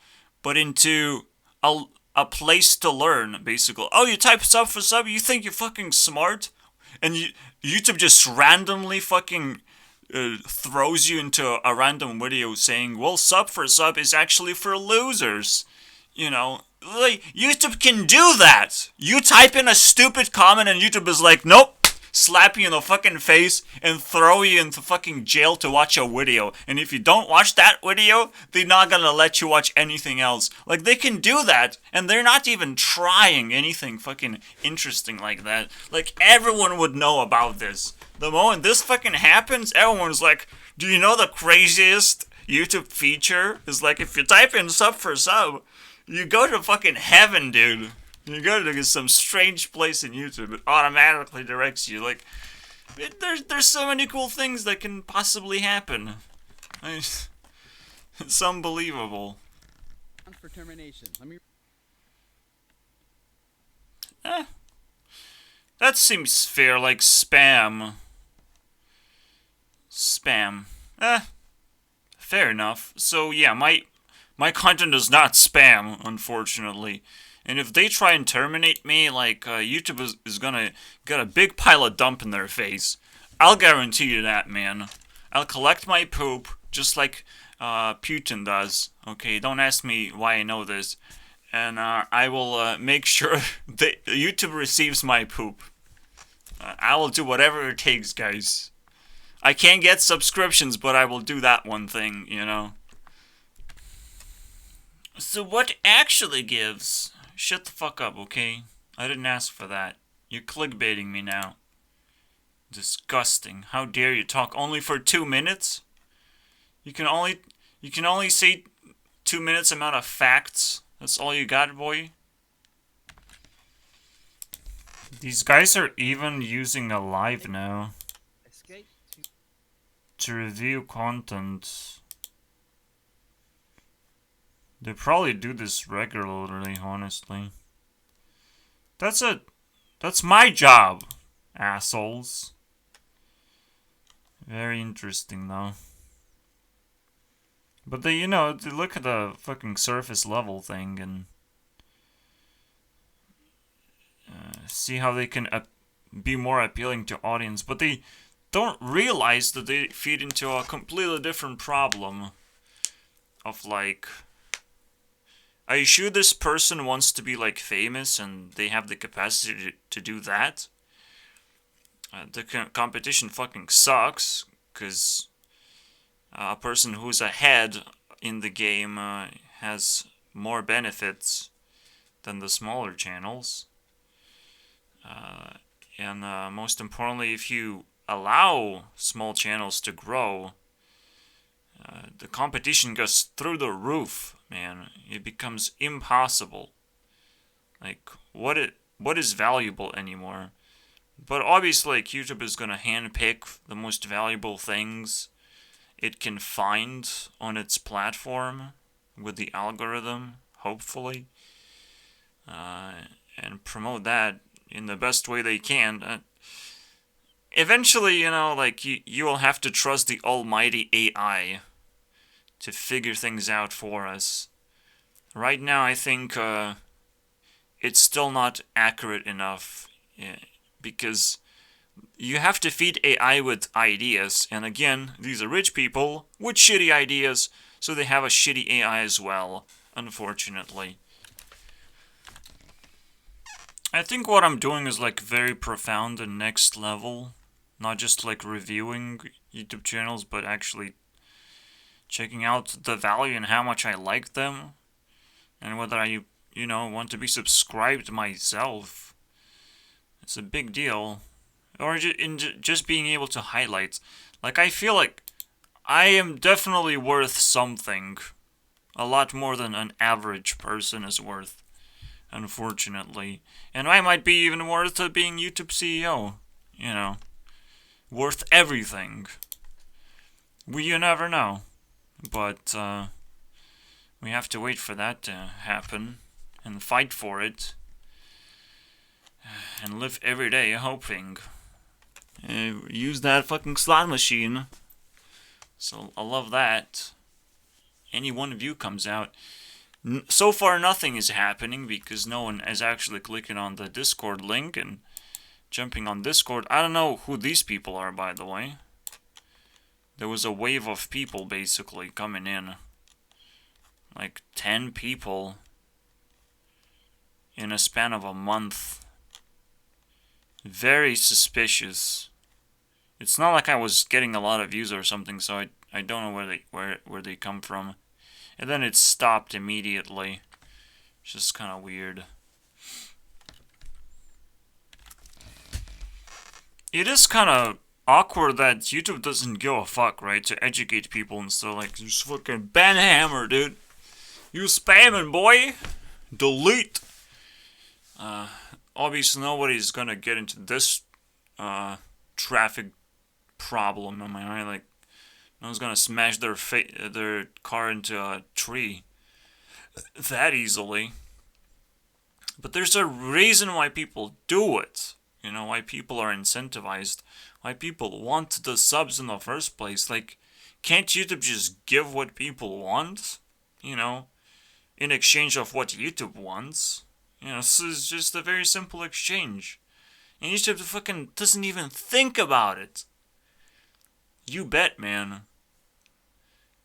but into a place to learn, basically. Oh, you type sub for sub, you think you're fucking smart? And YouTube just randomly fucking throws you into a random video saying, well, sub for sub is actually for losers. Like, YouTube can do that. You type in a stupid comment and YouTube is like, nope. Slap you in the fucking face and throw you into fucking jail to watch a video. And if you don't watch that video, they're not gonna let you watch anything else. Like, they can do that, and they're not even trying anything fucking interesting like that. Like, everyone would know about this. The moment this fucking happens, everyone's like, do you know the craziest YouTube feature? Is like, if you type in sub for sub, you go to fucking heaven, dude. You go to some strange place in YouTube, it automatically directs you. Like, there's so many cool things that can possibly happen. It's unbelievable. For termination. That seems fair, like spam. Fair enough. So yeah, my content is not spam, unfortunately. And if they try and terminate me, like, YouTube is gonna get a big pile of dump in their face. I'll guarantee you that, man. I'll collect my poop, just like Putin does. Okay, don't ask me why I know this. And I will make sure that YouTube receives my poop. I will do whatever it takes, guys. I can't get subscriptions, but I will do that one thing, you know. So what actually gives? Shut the fuck up, okay? I didn't ask for that. You're clickbaiting me now. Disgusting. How dare you talk only for 2 minutes? You can only say 2 minutes amount of facts. That's all you got, boy? These guys are even using a live now to review content. They probably do this regularly, honestly. That's my job, assholes. Very interesting, though. But they look at the fucking surface level thing and see how they can be more appealing to audience. But they don't realize that they feed into a completely different problem of, like, are you sure this person wants to be, like, famous and they have the capacity to do that? The competition fucking sucks, because a person who's ahead in the game has more benefits than the smaller channels. And most importantly, if you allow small channels to grow, the competition goes through the roof, man. It becomes impossible. Like, what is valuable anymore? But obviously, like, YouTube is gonna handpick the most valuable things it can find on its platform with the algorithm, hopefully, and promote that in the best way they can. Eventually, like, you will have to trust the almighty AI to figure things out for us. Right now, I think it's still not accurate enough, because you have to feed AI with ideas, and again, these are rich people with shitty ideas, so they have a shitty AI as well, unfortunately. I think what I'm doing is, like, very profound and next level. Not just, like, reviewing YouTube channels, but actually checking out the value and how much I like them, and whether I, want to be subscribed myself. It's a big deal. Or just being able to highlight. Like, I feel like I am definitely worth something. A lot more than an average person is worth, unfortunately. And I might be even worth being YouTube CEO. Worth everything. You never know. But we have to wait for that to happen and fight for it. And live every day hoping. Use that fucking slot machine. So I love that. Any one view comes out. So far nothing is happening because no one is actually clicking on the Discord link and jumping on Discord. I don't know who these people are, by the way. There was a wave of people basically coming in. Like 10 people in a span of a month. Very suspicious. It's not like I was getting a lot of views or something, so I don't know where they come from. And then it stopped immediately. It's just kind of weird. It is kind of awkward that YouTube doesn't give a fuck, right? To educate people and stuff, like, just fucking banhammer, dude. You spamming, boy. Delete. Obviously nobody's gonna get into this traffic problem, am I right? Like, no one's gonna smash their car into a tree that easily. But there's a reason why people do it. Why people are incentivized. Why people want the subs in the first place. Like, can't YouTube just give what people want? In exchange of what YouTube wants. You know, this is just a very simple exchange. And YouTube fucking doesn't even think about it. You bet, man.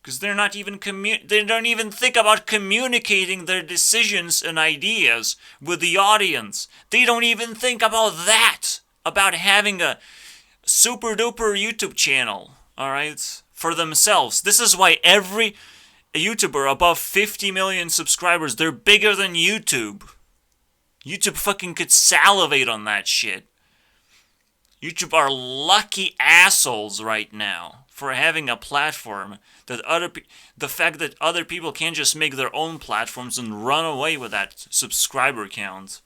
Because they're not even they don't even think about communicating their decisions and ideas with the audience. They don't even think about that. About having a super duper YouTube channel, alright? For themselves. This is why every YouTuber above 50 million subscribers, they're bigger than YouTube. YouTube fucking could salivate on that shit. YouTube are lucky assholes right now for having a platform that the fact that other people can't just make their own platforms and run away with that subscriber count.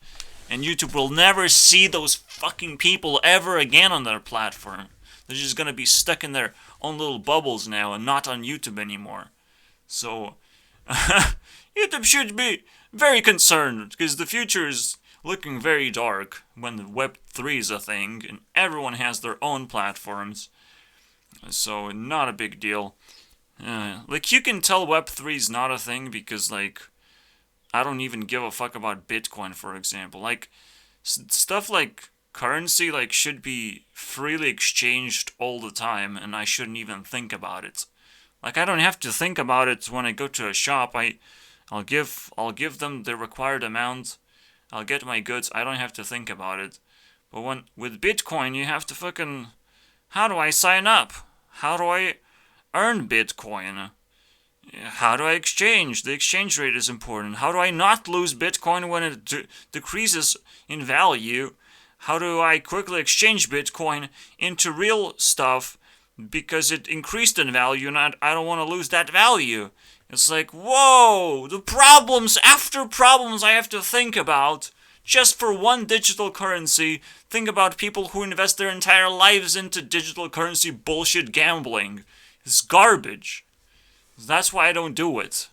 And YouTube will never see those fucking people ever again on their platform. They're just gonna be stuck in their own little bubbles now and not on YouTube anymore. So, YouTube should be very concerned because the future is looking very dark when Web 3 is a thing and everyone has their own platforms. So, not a big deal. Like, you can tell Web 3 is not a thing because, like, I don't even give a fuck about Bitcoin, for example. Like, stuff like currency, like, should be freely exchanged all the time, and I shouldn't even think about it. Like, I don't have to think about it when I go to a shop. I'll give them the required amount. I'll get my goods. I don't have to think about it. But with Bitcoin, you have to fucking, how do I sign up? How do I earn Bitcoin? How do I exchange? The exchange rate is important. How do I not lose Bitcoin when it decreases in value? How do I quickly exchange Bitcoin into real stuff because it increased in value and I don't want to lose that value? It's like, whoa, the problems after problems I have to think about just for one digital currency. Think about people who invest their entire lives into digital currency bullshit gambling. It's garbage. That's why I don't do it.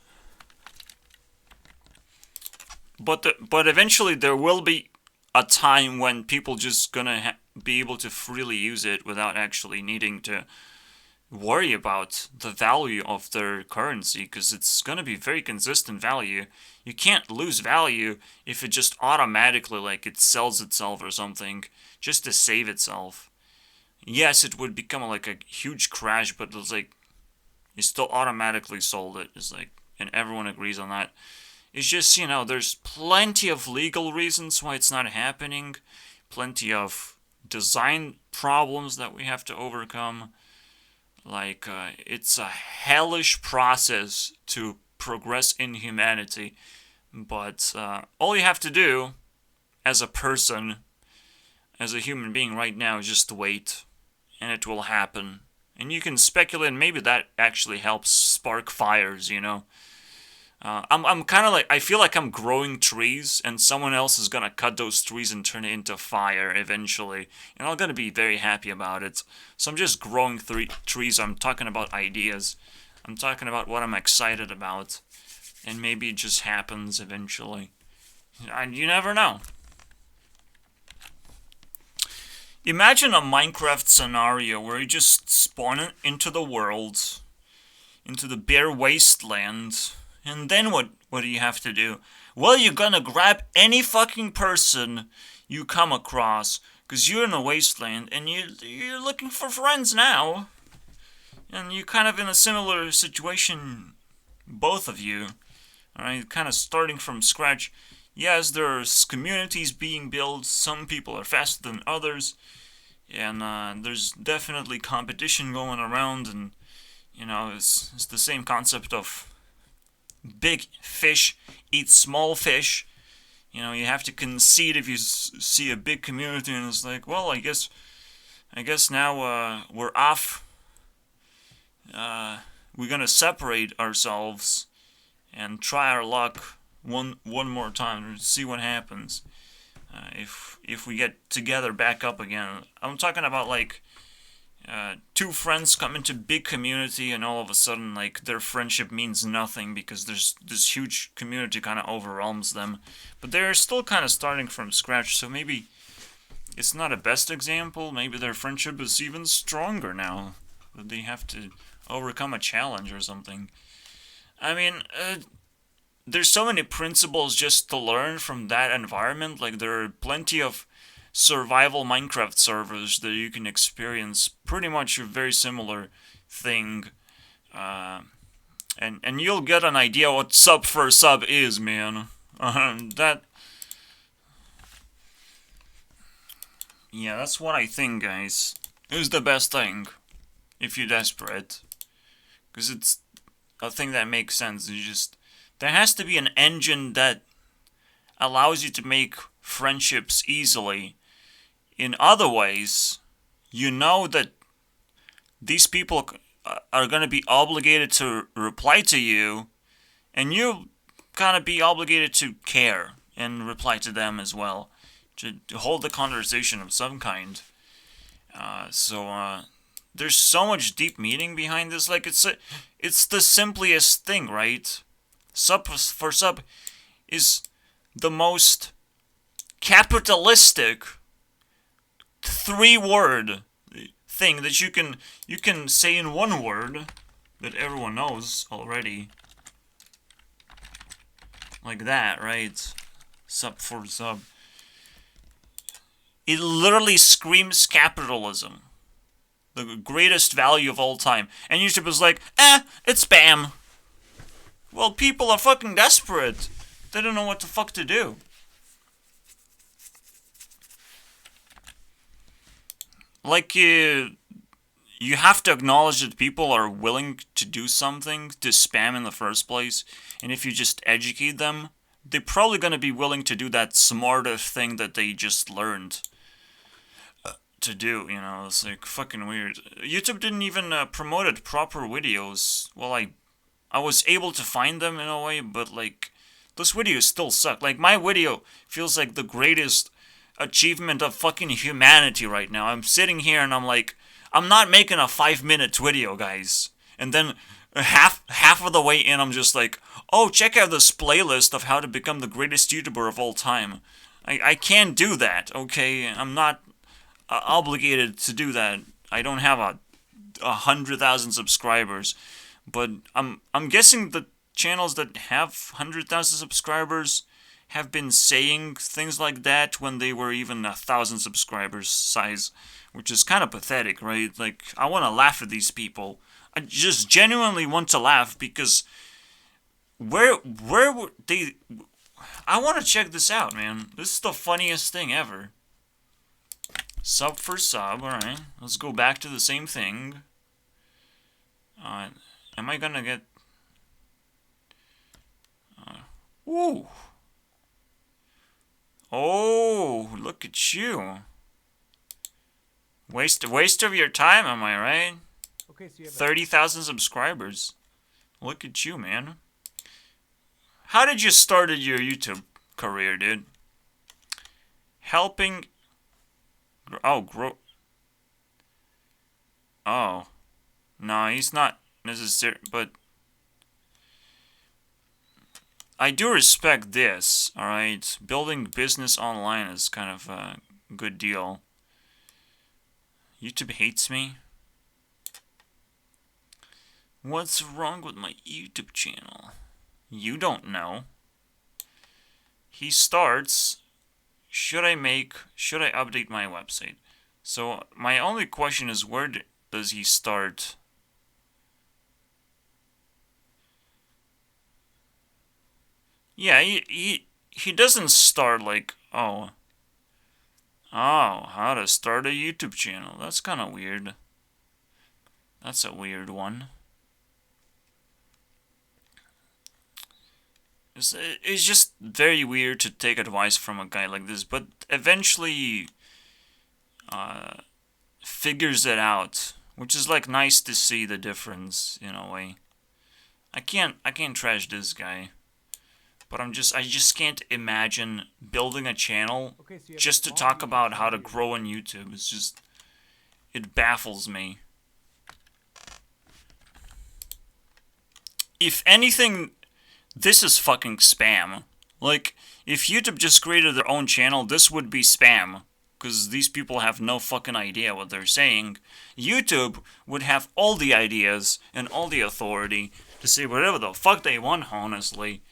But eventually there will be a time when people just gonna be able to freely use it without actually needing to worry about the value of their currency, because it's gonna be very consistent value. You can't lose value if it just automatically, like, it sells itself or something just to save itself. Yes, it would become like a huge crash, but it's like you still automatically sold it. It's like, and everyone agrees on that. It's just, there's plenty of legal reasons why it's not happening, plenty of design problems that we have to overcome. Like, it's a hellish process to progress in humanity, but all you have to do as a person, as a human being right now, is just wait, and it will happen. And you can speculate, and maybe that actually helps spark fires, I'm kind of like, I feel like I'm growing trees, and someone else is gonna cut those trees and turn it into fire eventually, and I'm gonna be very happy about it. So I'm just growing trees. I'm talking about ideas. I'm talking about what I'm excited about, and maybe it just happens eventually. And you never know. Imagine a Minecraft scenario where you just spawn into the world, into the bare wasteland, and then what do you have to do? Well, you're gonna grab any fucking person you come across, because you're in a wasteland, and you're looking for friends now. And you're kind of in a similar situation, both of you. Alright, kind of starting from scratch. Yes, there's communities being built. Some people are faster than others. And there's definitely competition going around. And, it's the same concept of big fish eat small fish. You have to concede if you see a big community and it's like, well, I guess now we're off. We're gonna separate ourselves and try our luck one more time to see what happens. If we get together back up again. I'm talking about like two friends come into big community and all of a sudden like their friendship means nothing because there's this huge community kind of overwhelms them. But they're still kind of starting from scratch, so maybe it's not a best example. Maybe their friendship is even stronger now that they have to overcome a challenge or something. I mean, there's so many principles just to learn from that environment. Like there are plenty of survival Minecraft servers that you can experience pretty much a very similar thing. Uh, and you'll get an idea what sub for sub is, man. That yeah, that's what I think, guys. Is the best thing if you're desperate, because it's a thing that makes sense. You just there has to be an engine that allows you to make friendships easily. In other ways, you know that these people are going to be obligated to reply to you, and you kind of be obligated to care and reply to them as well, to hold a conversation of some kind. So there's so much deep meaning behind this. Like it's the simplest thing, right? Sub for sub is the most capitalistic 3-word thing that you can say in one word that everyone knows already. Like that, right? Sub for sub. It literally screams capitalism. The greatest value of all time. And YouTube is like, it's spam. Well, people are fucking desperate. They don't know what the fuck to do. Like, you have to acknowledge that people are willing to do something to spam in the first place. And if you just educate them, they're probably going to be willing to do that smarter thing that they just learned to do, you know. It's like fucking weird. YouTube didn't even promote proper videos. Well, I was able to find them in a way, but like those videos still suck. Like my video feels like the greatest achievement of fucking humanity right now. I'm sitting here and I'm like, I'm not making a 5-minute video, guys. And then half of the way in, I'm just like, oh, check out this playlist of how to become the greatest YouTuber of all time. I can't do that, okay? I'm not obligated to do that. I don't have 100,000 subscribers, but I'm guessing the channels that have 100,000 subscribers have been saying things like that when they were even 1,000 subscribers size, which is kind of pathetic, right? Like, I want to laugh at these people. I just genuinely want to laugh because where were they? I want to check this out, man. This is the funniest thing ever. Sub for sub, alright. Let's go back to the same thing. Am I gonna get... Ooh! Oh, look at you. Waste of your time, am I right? Okay, so you have 30,000 subscribers. Look at you, man. How did you start your YouTube career, dude? Helping... Oh, Oh. No, he's not necessary, but... I do respect this, alright? Building business online is kind of a good deal. YouTube hates me. What's wrong with my YouTube channel? You don't know. He starts... Should I update my website? So, my only question is, where does he start? Yeah, he doesn't start like, oh, how to start a YouTube channel. That's kind of weird. That's a weird one. It's just very weird to take advice from a guy like this, but eventually figures it out, which is like nice to see the difference in a way. I can't trash this guy, but I just can't imagine building a channel just to talk about how to grow on YouTube. It's just, it baffles me. If anything, this is fucking spam. Like, if YouTube just created their own channel, this would be spam. Because these people have no fucking idea what they're saying. YouTube would have all the ideas and all the authority to say whatever the fuck they want, honestly.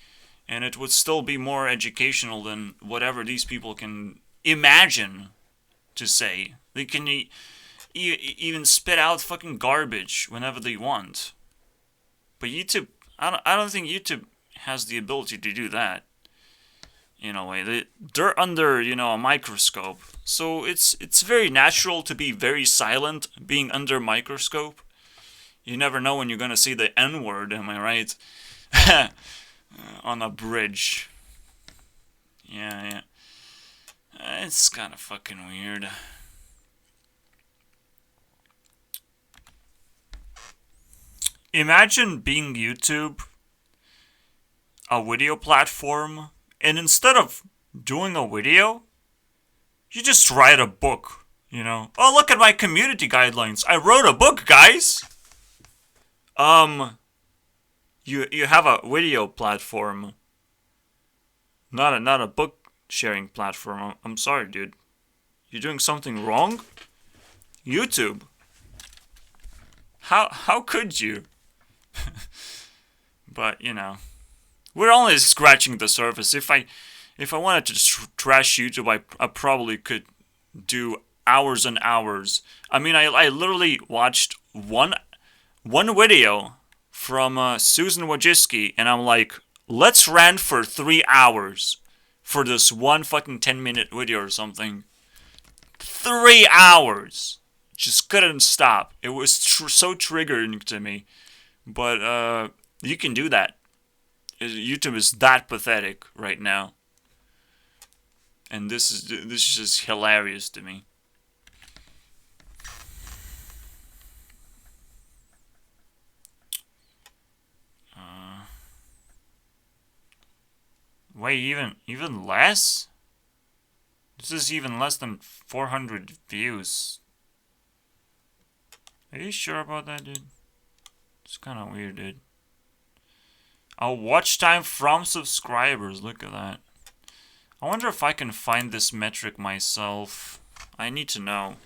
and it would still be more educational than whatever these people can imagine to say. They can even spit out fucking garbage whenever they want. But YouTube, I don't think YouTube has the ability to do that. In a way, they're under, a microscope, so it's very natural to be very silent being under a microscope. You never know when you're gonna see the N word. Am I right? On a bridge. Yeah. It's kind of fucking weird. Imagine being YouTube, a video platform, and instead of doing a video, you just write a book, Oh, look at my community guidelines. I wrote a book, guys. You have a video platform, not a book sharing platform. I'm sorry, dude. You're doing something wrong? YouTube. How could you? But, we're only scratching the surface. If I wanted to trash YouTube, I probably could do hours and hours. I mean, I literally watched one video from Susan Wojcicki, and I'm like, let's rant for 3 hours for this one fucking 10-minute video or something. 3 hours! Just couldn't stop. It was so triggering to me. But, you can do that. YouTube is that pathetic right now. And this is just hilarious to me. Wait, even less? This is even less than 400 views. Are you sure about that, dude? It's kind of weird, dude. Oh, watch time from subscribers. Look at that. I wonder if I can find this metric myself. I need to know.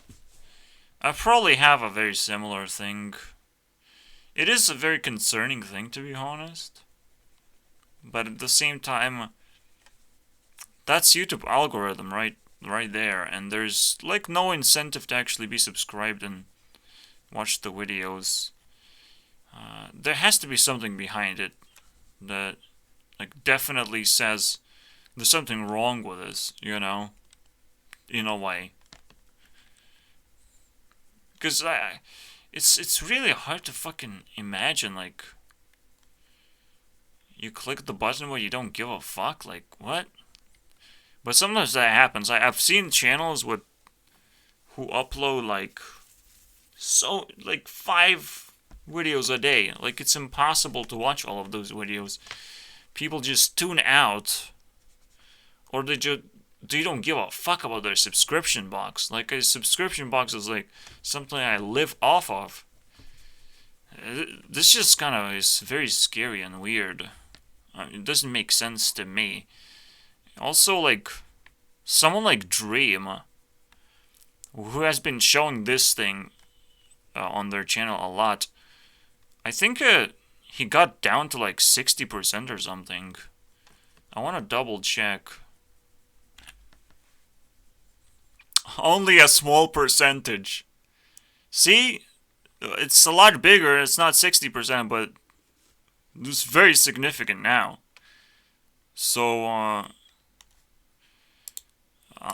I probably have a very similar thing. It is a very concerning thing, to be honest. But at the same time, that's YouTube algorithm right there. And there's like no incentive to actually be subscribed and watch the videos. There has to be something behind it that like definitely says there's something wrong with this, in a way. Because it's really hard to fucking imagine, like, you click the button where you don't give a fuck, like, what? But sometimes that happens. I've seen channels who upload, like, 5 videos a day. Like, it's impossible to watch all of those videos. People just tune out, or they don't give a fuck about their subscription box. Like, a subscription box is like something I live off of. This just kind of is very scary and weird. It doesn't make sense to me. Also, like, someone like Dream, who has been showing this thing on their channel a lot, I think he got down to like 60% or something. I want to double check. Only a small percentage. See? It's a lot bigger. It's not 60%, but it's very significant now. So,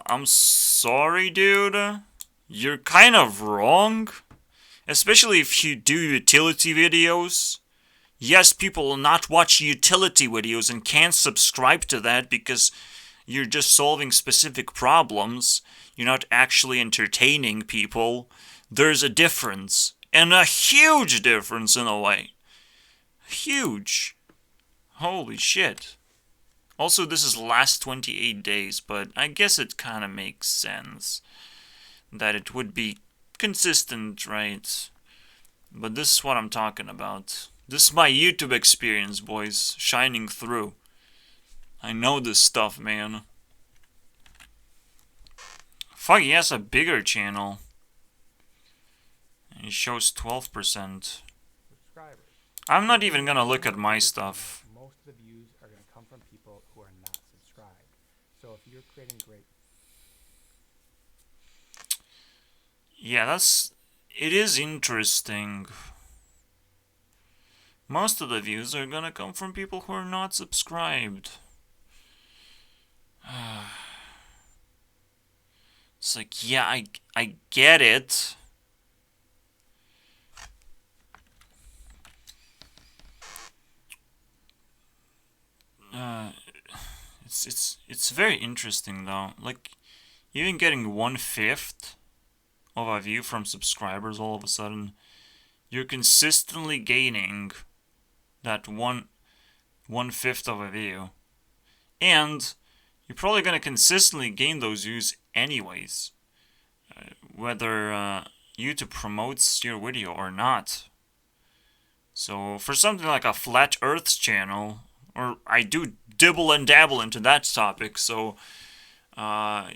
I'm sorry, dude. You're kind of wrong. Especially if you do utility videos. Yes, people will not watch utility videos and can't subscribe to that because you're just solving specific problems. You're not actually entertaining people. There's a difference. And a huge difference in a way. Huge. Holy shit. Also, this is last 28 days, but I guess it kind of makes sense that it would be consistent, right? But this is what I'm talking about. This is my YouTube experience, boys, shining through. I know this stuff, man. Fuck, he has a bigger channel. And he shows 12%. I'm not even gonna look at my stuff. Most of the views are going to come from people You're creating great. Yeah, it is interesting. Most of the views are gonna come from people who are not subscribed. It's like, yeah, I get it. Uh, it's very interesting though. Like, even getting 1/5 of a view from subscribers, all of a sudden, you're consistently gaining that 1/5 of a view, and you're probably gonna consistently gain those views anyways, whether YouTube promotes your video or not. So for something like a flat Earth channel, or I do dibble and dabble into that topic, so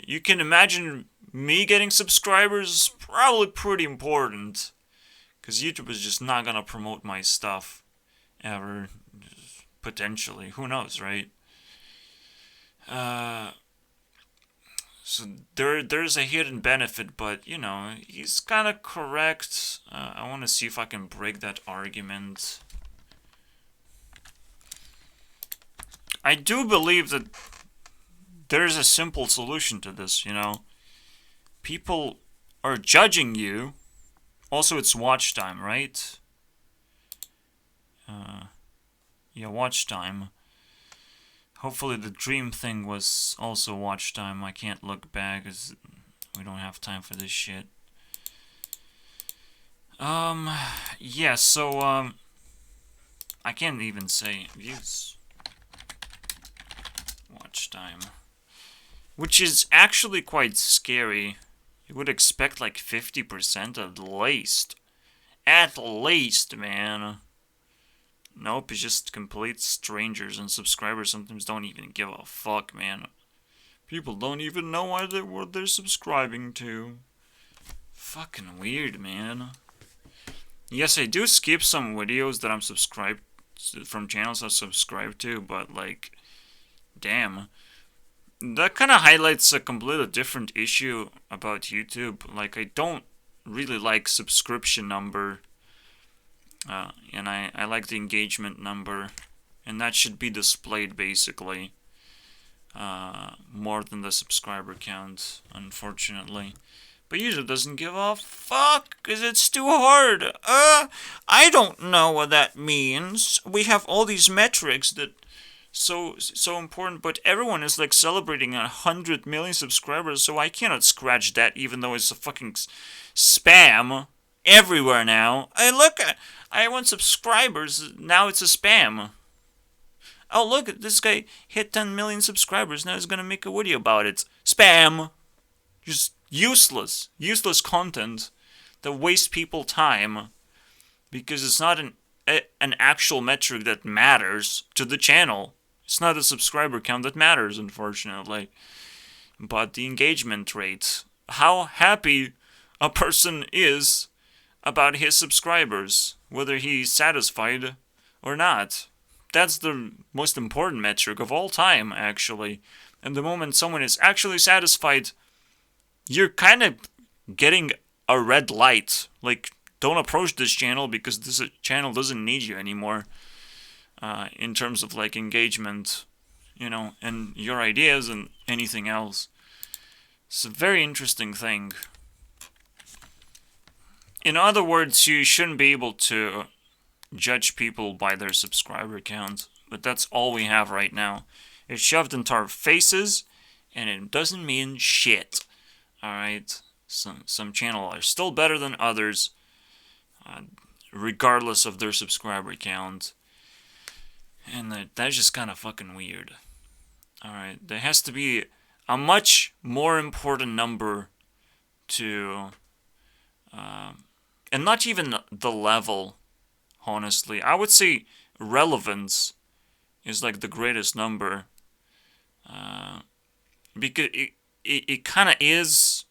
you can imagine me getting subscribers is probably pretty important, because YouTube is just not gonna promote my stuff ever, potentially. Who knows, right? So there's a hidden benefit, but you know, he's kind of correct. I want to see if I can break that argument. I do believe that there's a simple solution to this, you know. People are judging you. Also, it's watch time, right? Yeah, watch time. Hopefully the dream thing was also watch time. I can't look back because we don't have time for this shit. Yeah, so, I can't even say views. Watch time. Which is actually quite scary. You would expect like 50% at least. At least, man. Nope, it's just complete strangers, and subscribers sometimes don't even give a fuck, man. People don't even know what they're subscribing to. Fucking weird, man. Yes, I do skip some videos that I'm subscribed from channels I subscribe to, but like, damn. That kind of highlights a completely different issue about YouTube. Like, I don't really like subscription number. And I like the engagement number. And that should be displayed, basically. More than the subscriber count, unfortunately. But YouTube doesn't give a fuck, because it's too hard. I don't know what that means. We have all these metrics that so important, but everyone is like celebrating 100 million subscribers, so I cannot scratch that, even though it's a fucking spam everywhere now. I want subscribers, now it's a spam. Oh, look, this guy hit 10 million subscribers, now he's gonna make a video about it. Spam! Just useless content that wastes people time, because it's not an actual metric that matters to the channel. It's not the subscriber count that matters, unfortunately, but the engagement rate. How happy a person is about his subscribers, whether he's satisfied or not. That's the most important metric of all time, actually. And the moment someone is actually satisfied, you're kind of getting a red light. Like, don't approach this channel, because this channel doesn't need you anymore. In terms of like engagement, you know, and your ideas and anything else. It's a very interesting thing. In other words, you shouldn't be able to judge people by their subscriber count, but that's all we have right now. It's shoved into our faces, and it doesn't mean shit. Alright? Some channels are still better than others, regardless of their subscriber count. And that's just kind of fucking weird. Alright, there has to be a much more important number to, and not even the level, honestly. I would say relevance is like the greatest number. Because it kind of is,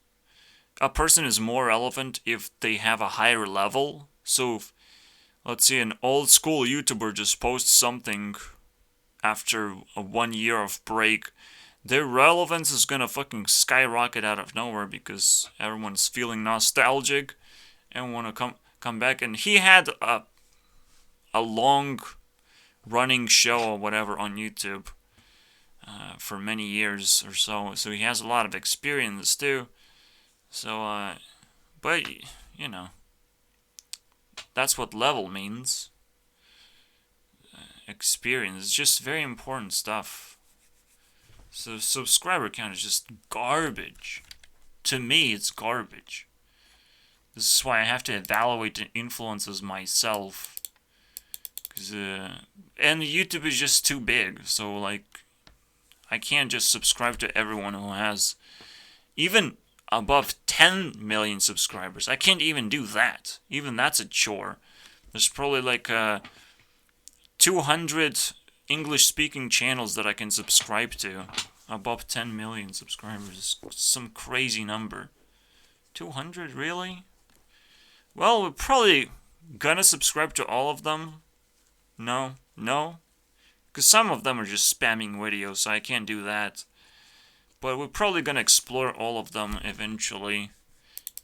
a person is more relevant if they have a higher level. So if, let's say, an old school YouTuber just posts something after a 1 year of break their relevance is gonna fucking skyrocket out of nowhere because everyone's feeling nostalgic and want to come back. And he had a long running show or whatever on YouTube for many years or so he has a lot of experience too. So, but you know, that's what level means. Experience is just very important stuff. So subscriber count is just garbage. To me, it's garbage. This is why I have to evaluate the influences myself. And YouTube is just too big. So, like, I can't just subscribe to everyone who has even above 10 million subscribers. I can't even do that. Even that's a chore. There's probably like 200 English-speaking channels that I can subscribe to. Above 10 million subscribers. Some crazy number. 200, really? Well, we're probably gonna subscribe to all of them. No? Because some of them are just spamming videos, so I can't do that. But we're probably gonna explore all of them eventually.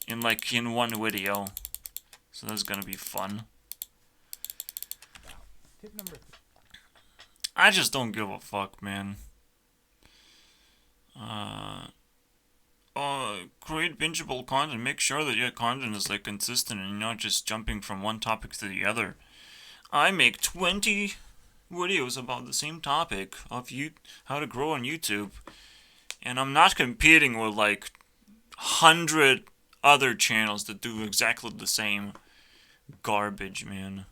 In one video. So that's gonna be fun. Tip number 3. I just don't give a fuck, man. Create bingeable content. Make sure that your content is like consistent and you're not just jumping from one topic to the other. I make 20 videos about the same topic of how to grow on YouTube, and I'm not competing with like 100 other channels that do exactly the same garbage, man.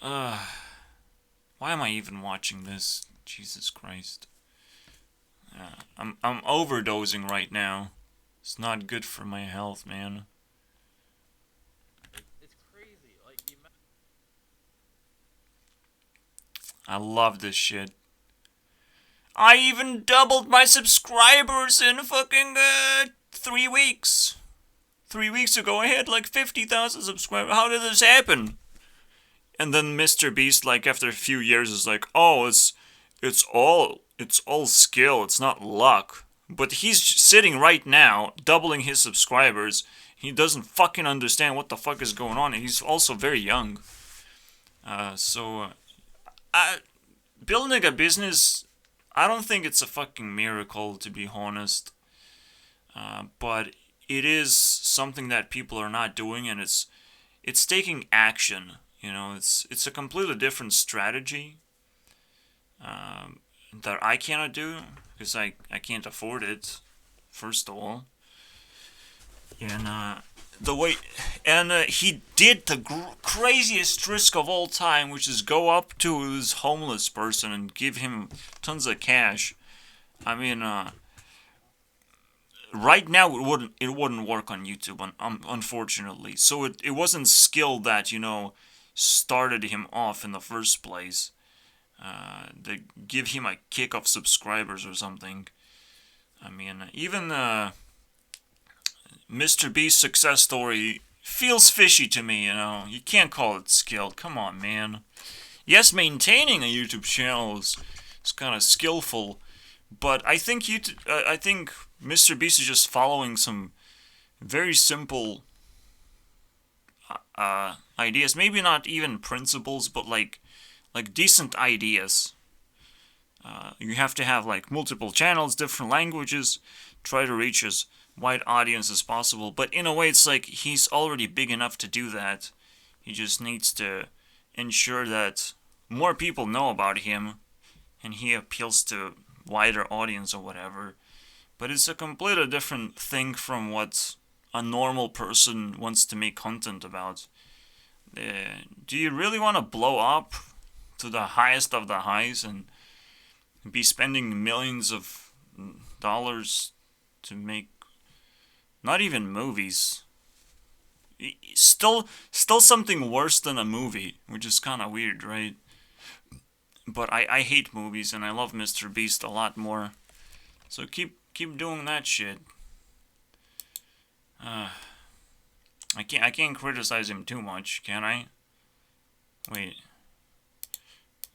Why am I even watching this? Jesus Christ. I'm overdosing right now. It's not good for my health, man. It's crazy. Like I love this shit. I even doubled my subscribers in fucking 3 weeks. 3 weeks ago I had like 50,000 subscribers. How did this happen? And then Mr. Beast, like after a few years, is like, oh, it's all skill. It's not luck. But he's sitting right now, doubling his subscribers. He doesn't fucking understand what the fuck is going on. And he's also very young. Building a business, I don't think it's a fucking miracle, to be honest. But it is something that people are not doing, and it's taking action. You know, it's a completely different strategy that I cannot do because I can't afford it. First of all, and he did the craziest risk of all time, which is go up to this homeless person and give him tons of cash. I mean, right now it wouldn't work on YouTube, unfortunately. So it wasn't skill that started him off in the first place. They give him a kick of subscribers or something. I mean, even Mr. Beast's success story feels fishy to me, You can't call it skill. Come on, man. Yes, maintaining a YouTube channel is kind of skillful, but I think Mr. Beast is just following some very simple ideas. Maybe not even principles, but like decent ideas. You have to have like multiple channels, different languages, try to reach as wide audience as possible. But in a way, it's like he's already big enough to do that. He just needs to ensure that more people know about him, and he appeals to wider audience or whatever. But it's a completely different thing from what a normal person wants to make content about. Do you really want to blow up to the highest of the highs and be spending millions of dollars to make not even movies? Still something worse than a movie, which is kind of weird, right? But I hate movies, and I love Mr. Beast a lot more. So keep doing that shit. I can't criticize him too much, can I? Wait.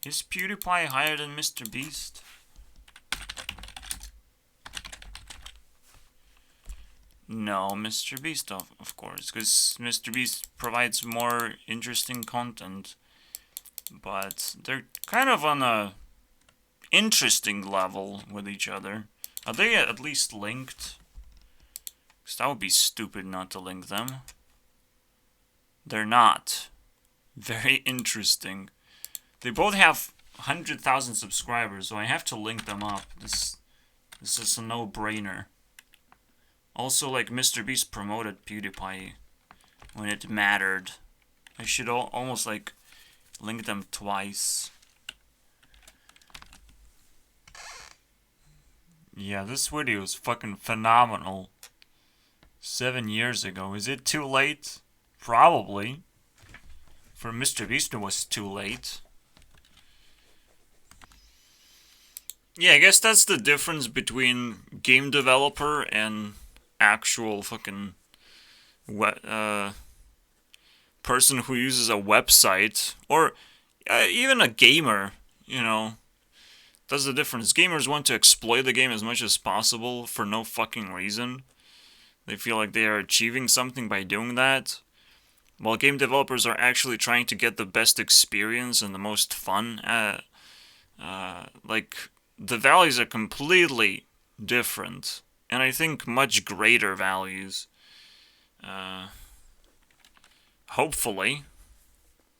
Is PewDiePie higher than Mr. Beast? No, Mr. Beast, of course, because Mr. Beast provides more interesting content, but they're kind of on a interesting level with each other. Are they at least linked? Because that would be stupid not to link them. They're not. Very interesting. They both have 100,000 subscribers, so I have to link them up. This is a no-brainer. Also, like, Mr. Beast promoted PewDiePie when it mattered. I should almost, like, link them twice. Yeah, this video is fucking phenomenal. 7 years ago. Is it too late? Probably. For Mr. Beast, it was too late. Yeah, I guess that's the difference between game developer and actual fucking person who uses a website, or even a gamer, you know. That's the difference. Gamers want to exploit the game as much as possible for no fucking reason. They feel like they are achieving something by doing that. While game developers are actually trying to get the best experience and the most fun. Like, the values are completely different. And I think much greater values. Hopefully.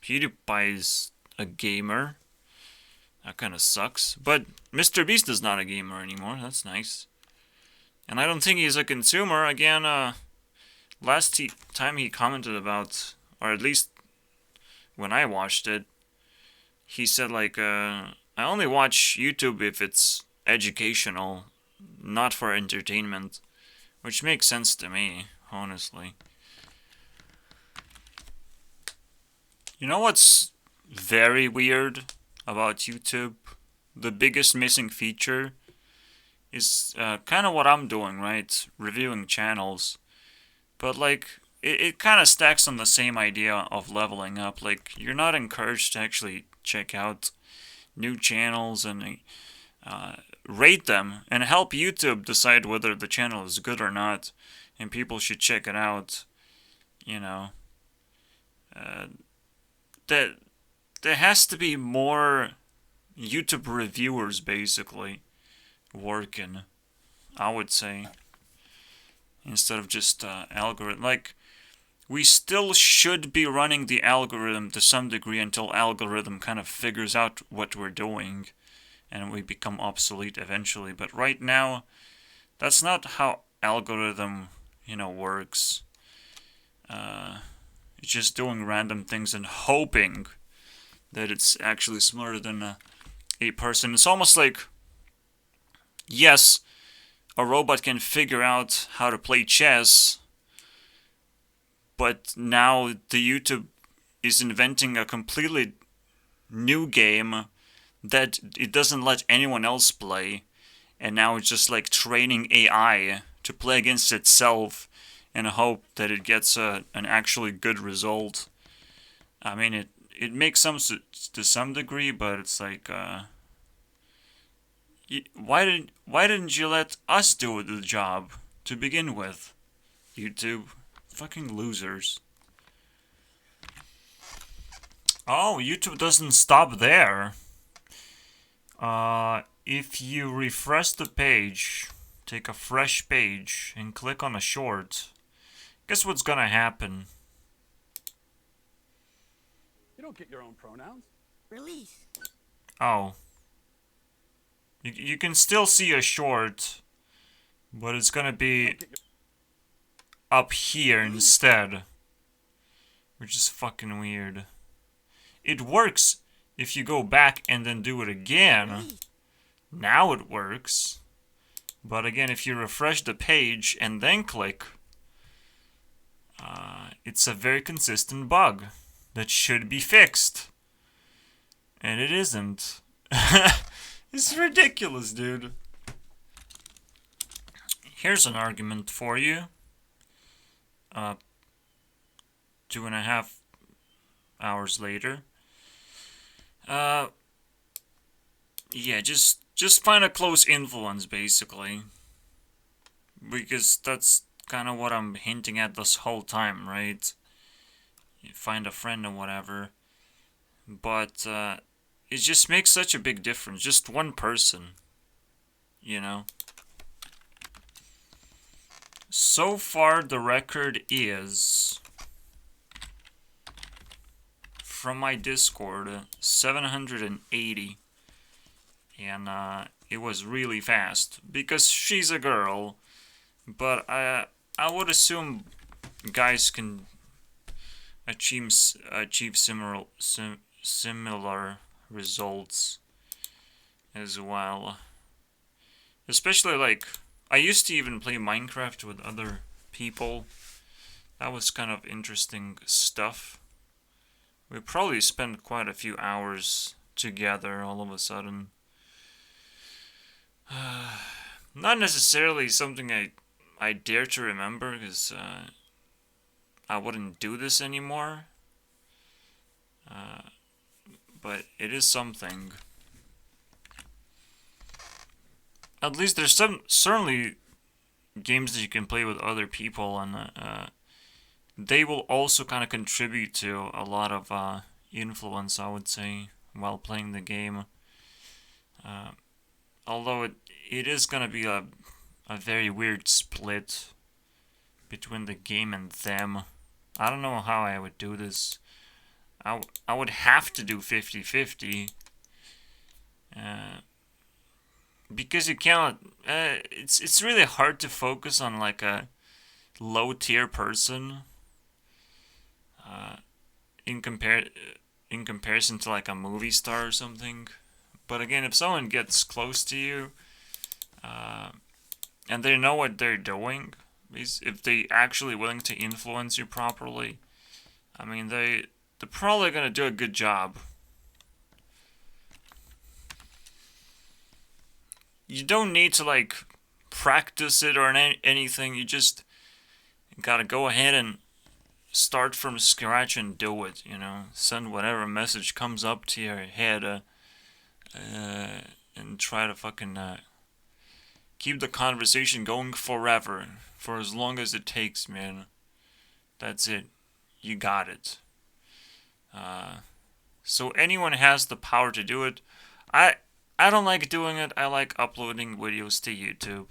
PewDiePie's a gamer. That kind of sucks. But Mr. Beast is not a gamer anymore. That's nice. And I don't think he's a consumer. Again, last time he commented about, or at least when I watched it, he said, like, I only watch YouTube if it's educational, not for entertainment. Which makes sense to me, honestly. You know what's very weird about YouTube? The biggest missing feature is kind of what I'm doing, right? Reviewing channels. But, like, it kind of stacks on the same idea of leveling up. Like, you're not encouraged to actually check out new channels and rate them and help YouTube decide whether the channel is good or not, and people should check it out. You know, that there has to be more YouTube reviewers basically working, I would say, instead of just algorithm. Like, we still should be running the algorithm to some degree until algorithm kind of figures out what we're doing and we become obsolete eventually. But right now, that's not how algorithm, works. It's just doing random things and hoping that it's actually smarter than a person. It's almost like, yes, a robot can figure out how to play chess, but now the YouTube is inventing a completely new game that it doesn't let anyone else play, and now it's just like training AI to play against itself and hope that it gets an actually good result. I mean, it makes sense to some degree, but it's like, why didn't you let us do the job to begin with? YouTube, fucking losers. Oh, YouTube doesn't stop there. If you refresh the page, take a fresh page, and click on a short, guess what's gonna happen? You don't get your own pronouns. Release. Oh. You can still see a short, but it's gonna be up here instead, which is fucking weird. It works if you go back and then do it again. Now it works. But again, if you refresh the page and then click, it's a very consistent bug that should be fixed. And it isn't. It's ridiculous, dude. Here's an argument for you. 2.5 hours later. Yeah, just find a close influence, basically. Because that's kind of what I'm hinting at this whole time, right? You find a friend or whatever. But it just makes such a big difference. Just one person, you know? So far, the record is, from my Discord, 780. And it was really fast. Because she's a girl. But I would assume guys can achieve similar results as well. Especially, like, I used to even play Minecraft with other people. That was kind of interesting stuff. We probably spent quite a few hours together all of a sudden. Not necessarily something I dare to remember, because I wouldn't do this anymore. But it is something. At least there's certainly games that you can play with other people, and they will also kind of contribute to a lot of influence, I would say, while playing the game. Although it is going to be a very weird split between the game and them. I don't know how I would do this. I would have to do 50-50. Because you cannot... it's really hard to focus on like a low tier person in comparison to like a movie star or something. But again, if someone gets close to you and they know what they're doing, if they actually willing to influence you properly, I mean, they're probably gonna do a good job. You don't need to like practice it or anything. You just gotta go ahead and start from scratch and do it. You know, send whatever message comes up to your head, and try to fucking keep the conversation going forever, for as long as it takes, man. That's it. You got it. So anyone has the power to do it. I don't like doing it. I like uploading videos to YouTube.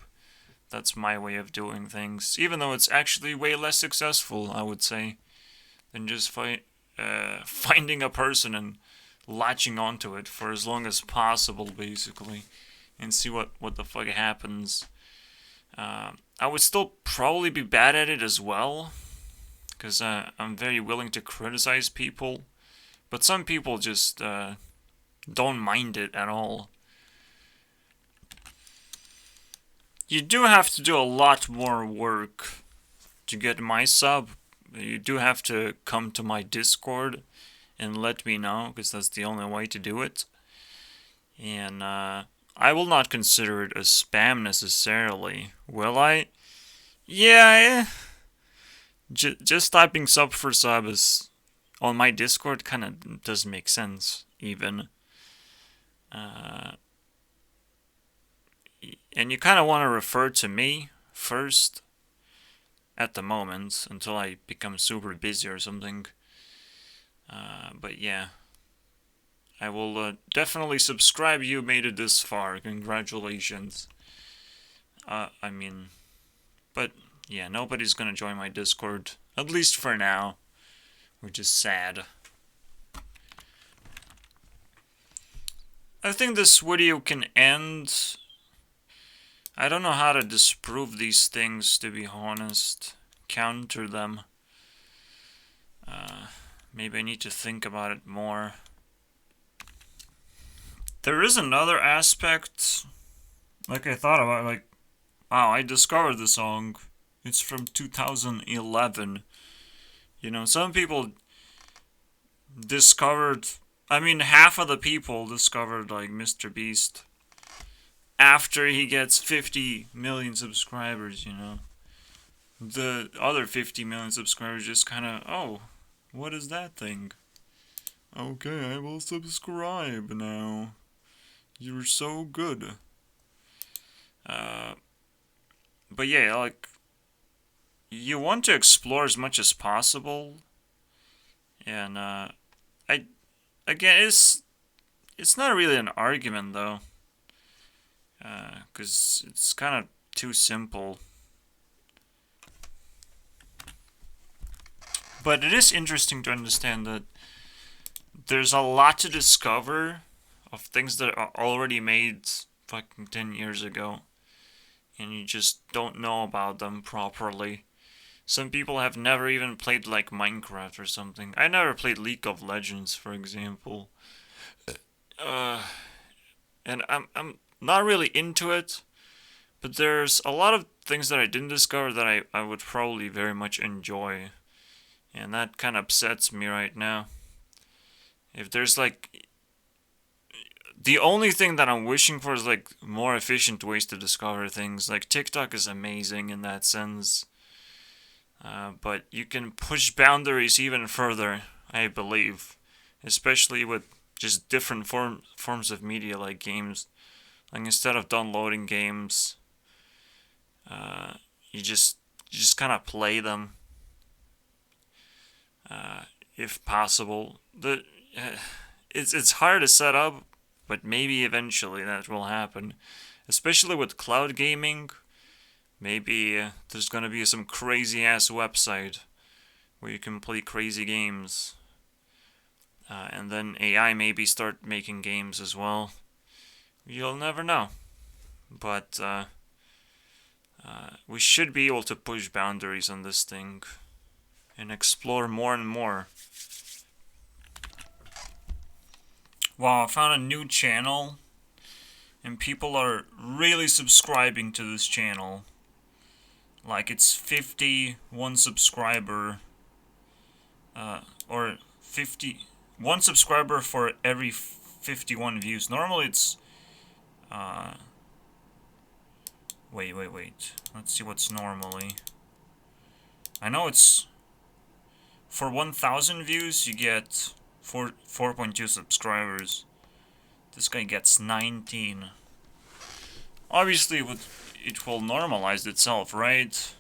That's my way of doing things. Even though it's actually way less successful, I would say, than just finding a person and latching onto it for as long as possible, basically, and see what the fuck happens. I would still probably be bad at it as well, because I'm very willing to criticize people. But some people just don't mind it at all. You do have to do a lot more work to get my sub. You do have to come to my Discord and let me know, because that's the only way to do it. And I will not consider it a spam necessarily, will I? Yeah, just typing sub for sub is on my Discord kind of does make sense, even. And you kind of want to refer to me first at the moment until I become super busy or something. But yeah, I will definitely subscribe. You made it this far. Congratulations. I mean, but yeah, nobody's gonna join my Discord, at least for now, which is sad. I think this video can end. I don't know how to disprove these things, to be honest. Counter them. Maybe I need to think about it more. There is another aspect, like I thought about, like, wow, I discovered the song. It's from 2011. You know, some people discovered, I mean, half of the people discovered, like, Mr. Beast after he gets 50 million subscribers, you know. The other 50 million subscribers just kind of, oh, what is that thing? Okay, I will subscribe now. You're so good. But yeah, like, you want to explore as much as possible, and I again it's not really an argument though, because it's kind of too simple. But it is interesting to understand that there's a lot to discover of things that are already made fucking 10 years ago, and you just don't know about them properly. Some people have never even played like Minecraft or something. I never played League of Legends, for example. Uh, and I'm not really into it, but there's a lot of things that I didn't discover that I would probably very much enjoy. And that kind of upsets me right now. If there's like the only thing that I'm wishing for is like more efficient ways to discover things. Like TikTok is amazing in that sense. But you can push boundaries even further, I believe, especially with just different forms of media like games. Like instead of downloading games, uh, you just kind of play them, if possible. It's hard to set up, but maybe eventually that will happen, especially with cloud gaming. Maybe there's gonna be some crazy ass website where you can play crazy games, and then AI maybe start making games as well. You'll never know, but we should be able to push boundaries on this thing and explore more and more. Wow, I found a new channel, and people are really subscribing to this channel. Like it's 51 subscriber, or 1 subscriber for every 51 views. Normally it's, wait. Let's see what's normally. I know it's, for 1,000 views you get 4.2 subscribers. This guy gets 19. Obviously it will normalize itself, right?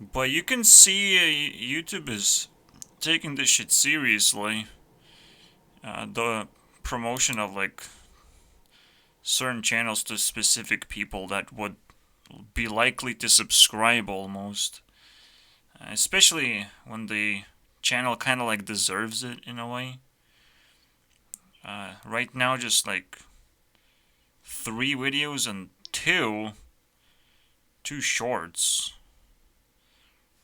But you can see YouTube is taking this shit seriously. The promotion of like certain channels to specific people that would be likely to subscribe almost. Especially when the channel kind of like deserves it in a way. Right now just like 3 videos and two shorts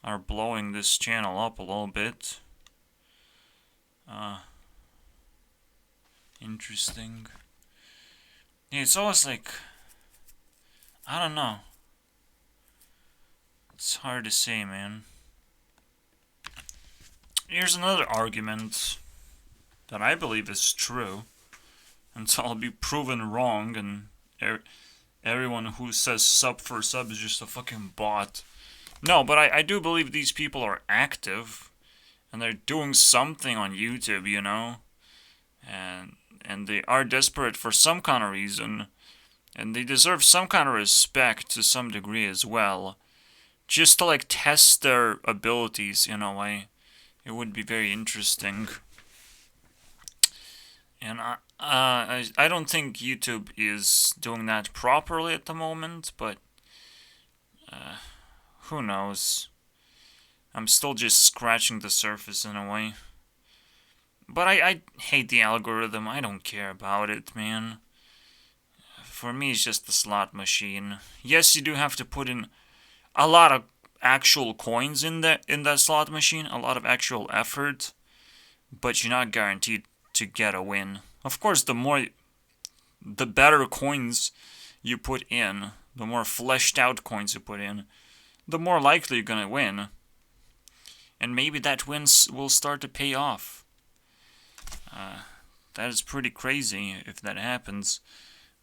are blowing this channel up a little bit. Interesting. Yeah, it's always like, I don't know. It's hard to say, man. Here's another argument that I believe is true, until I'll be proven wrong, and everyone who says sub for sub is just a fucking bot. No, but I do believe these people are active, and they're doing something on YouTube, you know? And they are desperate for some kind of reason, and they deserve some kind of respect to some degree as well. Just to like test their abilities in a way. It would be very interesting. And I don't think YouTube is doing that properly at the moment, but who knows? I'm still just scratching the surface in a way. But I hate the algorithm. I don't care about it, man. For me, it's just a slot machine. Yes, you do have to put in a lot of actual coins in that slot machine, a lot of actual effort, but you're not guaranteed to get a win. Of course, the better coins you put in, the more fleshed out coins you put in, the more likely you're gonna win. And maybe that win will start to pay off. That is pretty crazy if that happens.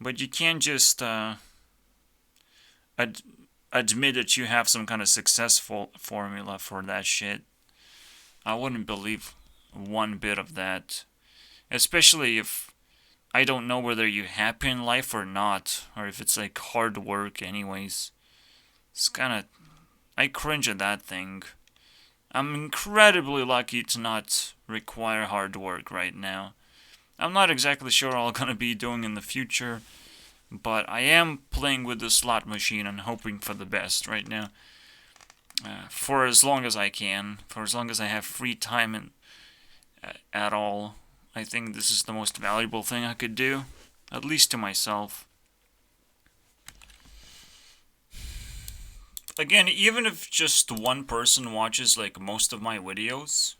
But you can't just admit that you have some kind of successful formula for that shit. I wouldn't believe one bit of that. Especially if I don't know whether you're happy in life or not, or if it's like hard work anyways. It's kind of, I cringe at that thing. I'm incredibly lucky to not require hard work right now. I'm not exactly sure what I'm gonna be doing in the future, but I am playing with the slot machine and hoping for the best right now. For as long as I can, for as long as I have free time and at all, I think this is the most valuable thing I could do, at least to myself. Again, even if just one person watches like most of my videos,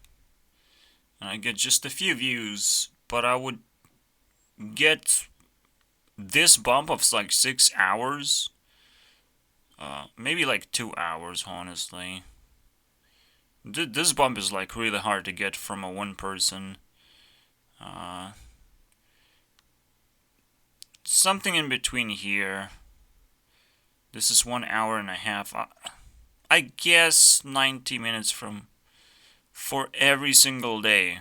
and I get just a few views, but I would get this bump of like 6 hours, maybe like 2 hours, honestly. This bump is like really hard to get from a one person. Something in between here. This is 1 hour and a half. I guess 90 minutes for every single day.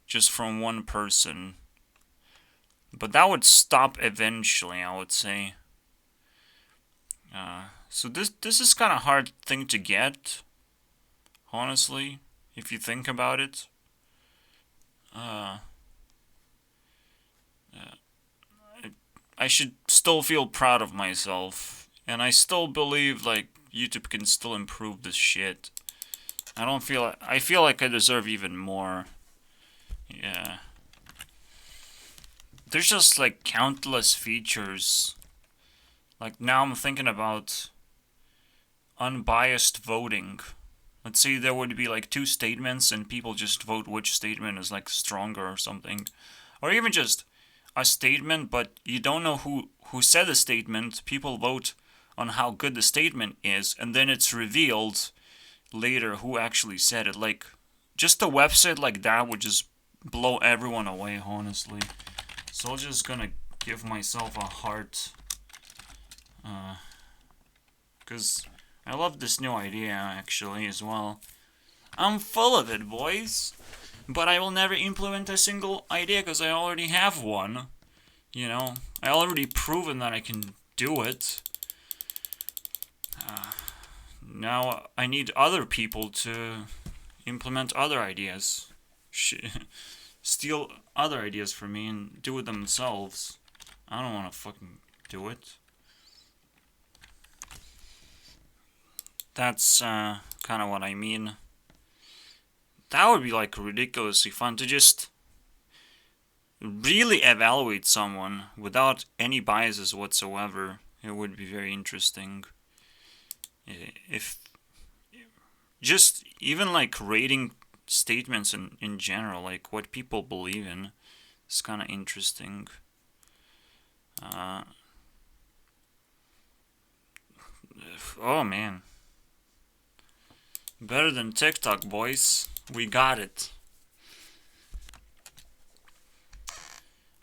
Just from one person. But that would stop eventually, I would say. So this is kind of hard thing to get, honestly, if you think about it. I should still feel proud of myself, and I still believe like YouTube can still improve this shit. I feel like I deserve even more. Yeah. There's just like countless features. Like now I'm thinking about unbiased voting. Let's say there would be like two statements and people just vote which statement is like stronger or something. Or even just a statement, but you don't know who said the statement. People vote on how good the statement is, and then it's revealed later who actually said it. Like, just a website like that would just blow everyone away, honestly. So I'm just gonna give myself a heart. Because I love this new idea, actually, as well. I'm full of it, boys. But I will never implement a single idea because I already have one. You know, I already proven that I can do it. Now I need other people to implement other ideas. Steal other ideas from me and do it themselves. I don't want to fucking do it. That's kind of what I mean. That would be like ridiculously fun to just really evaluate someone without any biases whatsoever. It would be very interesting. If just even like rating statements in general, like what people believe in, is kind of interesting. Oh man. Better than TikTok, boys. We got it.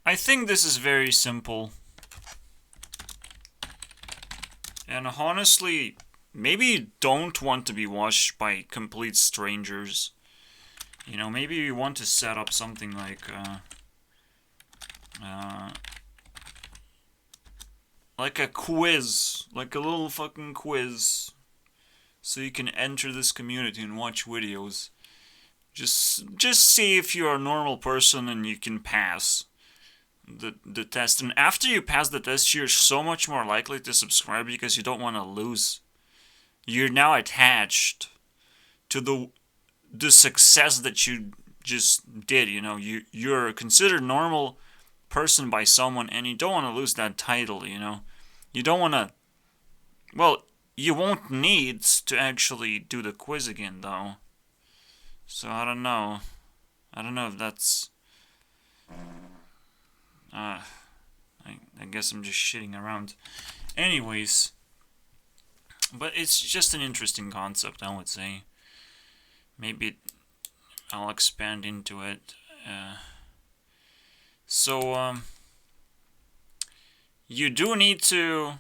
I think this is very simple. And honestly, maybe you don't want to be watched by complete strangers. You know, maybe you want to set up something like a quiz. Like a little fucking quiz. So you can enter this community and watch videos. Just see if you're a normal person and you can pass the test. And after you pass the test, you're so much more likely to subscribe because you don't want to lose. You're now attached to the success that you just did. You know, you're considered normal person by someone, and you don't want to lose that title. You know, you don't want to. Well, you won't need to actually do the quiz again, though. So I don't know. I don't know if that's. I guess I'm just shitting around. Anyways, but it's just an interesting concept, I would say. Maybe I'll expand into it. So you do need to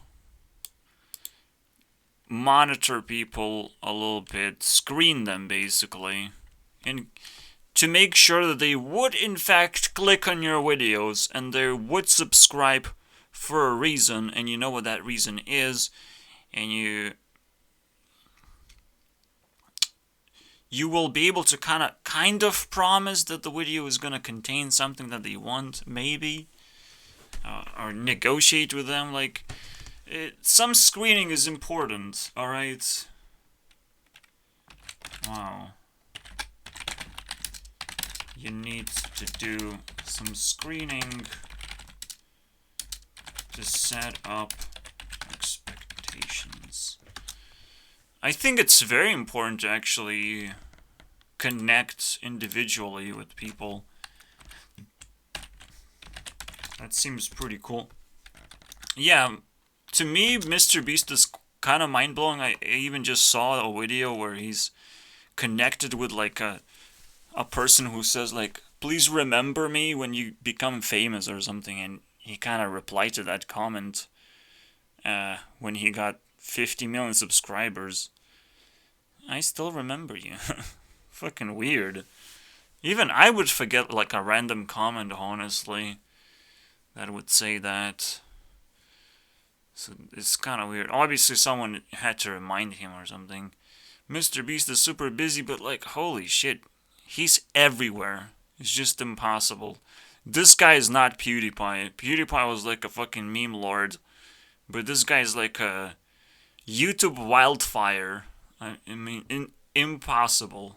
monitor people a little bit, screen them basically, and to make sure that they would in fact click on your videos and they would subscribe for a reason, and you know what that reason is, and you you will be able to kind of promise that the video is gonna contain something that they want, maybe, or negotiate with them. Like, some screening is important. All right. Wow. You need to do some screening to set up expectations. I think it's very important to actually connect individually with people. That seems pretty cool. Yeah, to me, Mr. Beast is kind of mind-blowing. I even just saw a video where he's connected with like a person who says like, please remember me when you become famous or something, and he kind of replied to that comment when he got 50 million subscribers. I still remember you. Fucking weird. Even I would forget like a random comment, honestly, that would say that. So it's kind of weird. Obviously someone had to remind him or something. Mr. Beast is super busy, but like, holy shit, he's everywhere. It's just impossible. This guy is not PewDiePie. PewDiePie was like a fucking meme lord, but this guy is like a YouTube wildfire. I mean, impossible.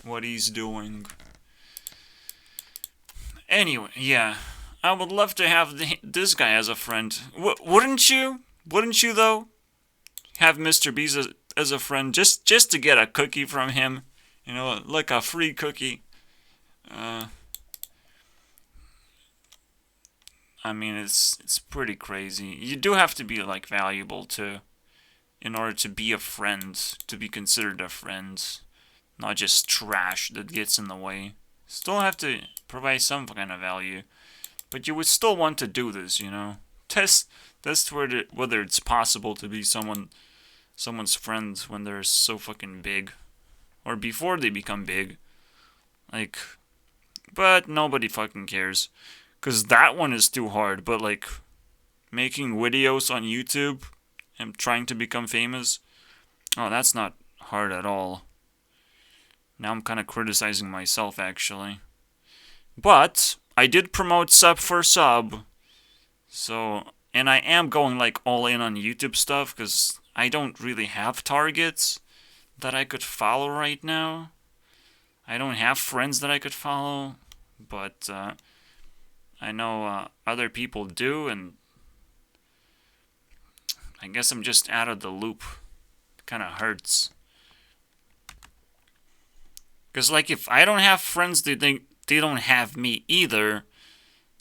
What he's doing. Anyway, yeah, I would love to have this guy as a friend. Wouldn't you? Wouldn't you though? Have Mr. Beast as a friend, just to get a cookie from him, you know, like a free cookie. I mean, it's pretty crazy. You do have to be like valuable to, in order to be a friend, to be considered a friend, not just trash that gets in the way. Still have to provide some kind of value, but you would still want to do this, you know. Test whether it's possible to be someone's friend when they're so fucking big, or before they become big. Like, but nobody fucking cares, cause that one is too hard. But like, making videos on YouTube and trying to become famous, oh, that's not hard at all. Now I'm kind of criticizing myself, actually. But I did promote sub for sub, so, and I am going like all in on YouTube stuff, because I don't really have targets that I could follow right now. I don't have friends that I could follow, but I know other people do, and I guess I'm just out of the loop. It kind of hurts. Because, like, if I don't have friends, they don't have me either,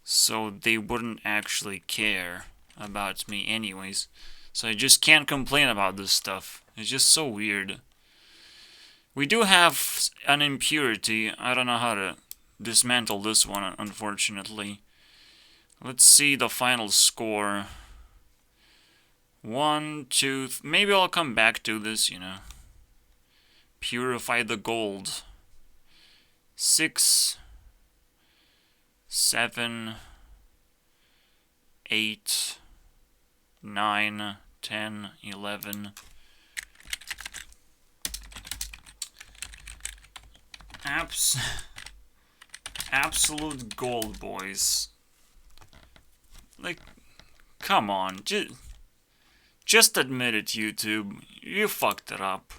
so they wouldn't actually care about me anyways. So I just can't complain about this stuff. It's just so weird. We do have an impurity. I don't know how to dismantle this one, unfortunately. Let's see the final score. 1, 2, maybe I'll come back to this, you know. Purify the gold. 6, 7, 8, 9, 10, 11. Absolute gold, boys. Like, come on, just admit it, YouTube. You fucked it up.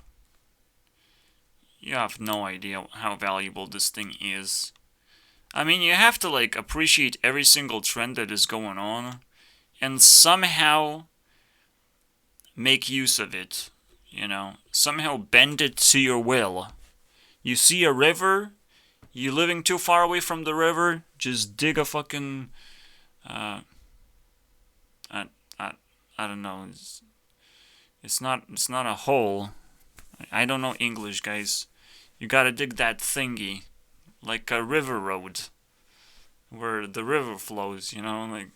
You have no idea how valuable this thing is. I mean, you have to, like, appreciate every single trend that is going on and somehow make use of it, you know? Somehow bend it to your will. You see a river, you living too far away from the river, just dig a fucking, I don't know, it's not a hole. I don't know English, guys. You gotta dig that thingy, like a river road, where the river flows, you know, like,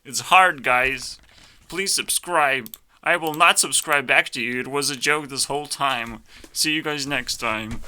it's hard, guys. Please subscribe. I will not subscribe back to you. It was a joke this whole time. See you guys next time.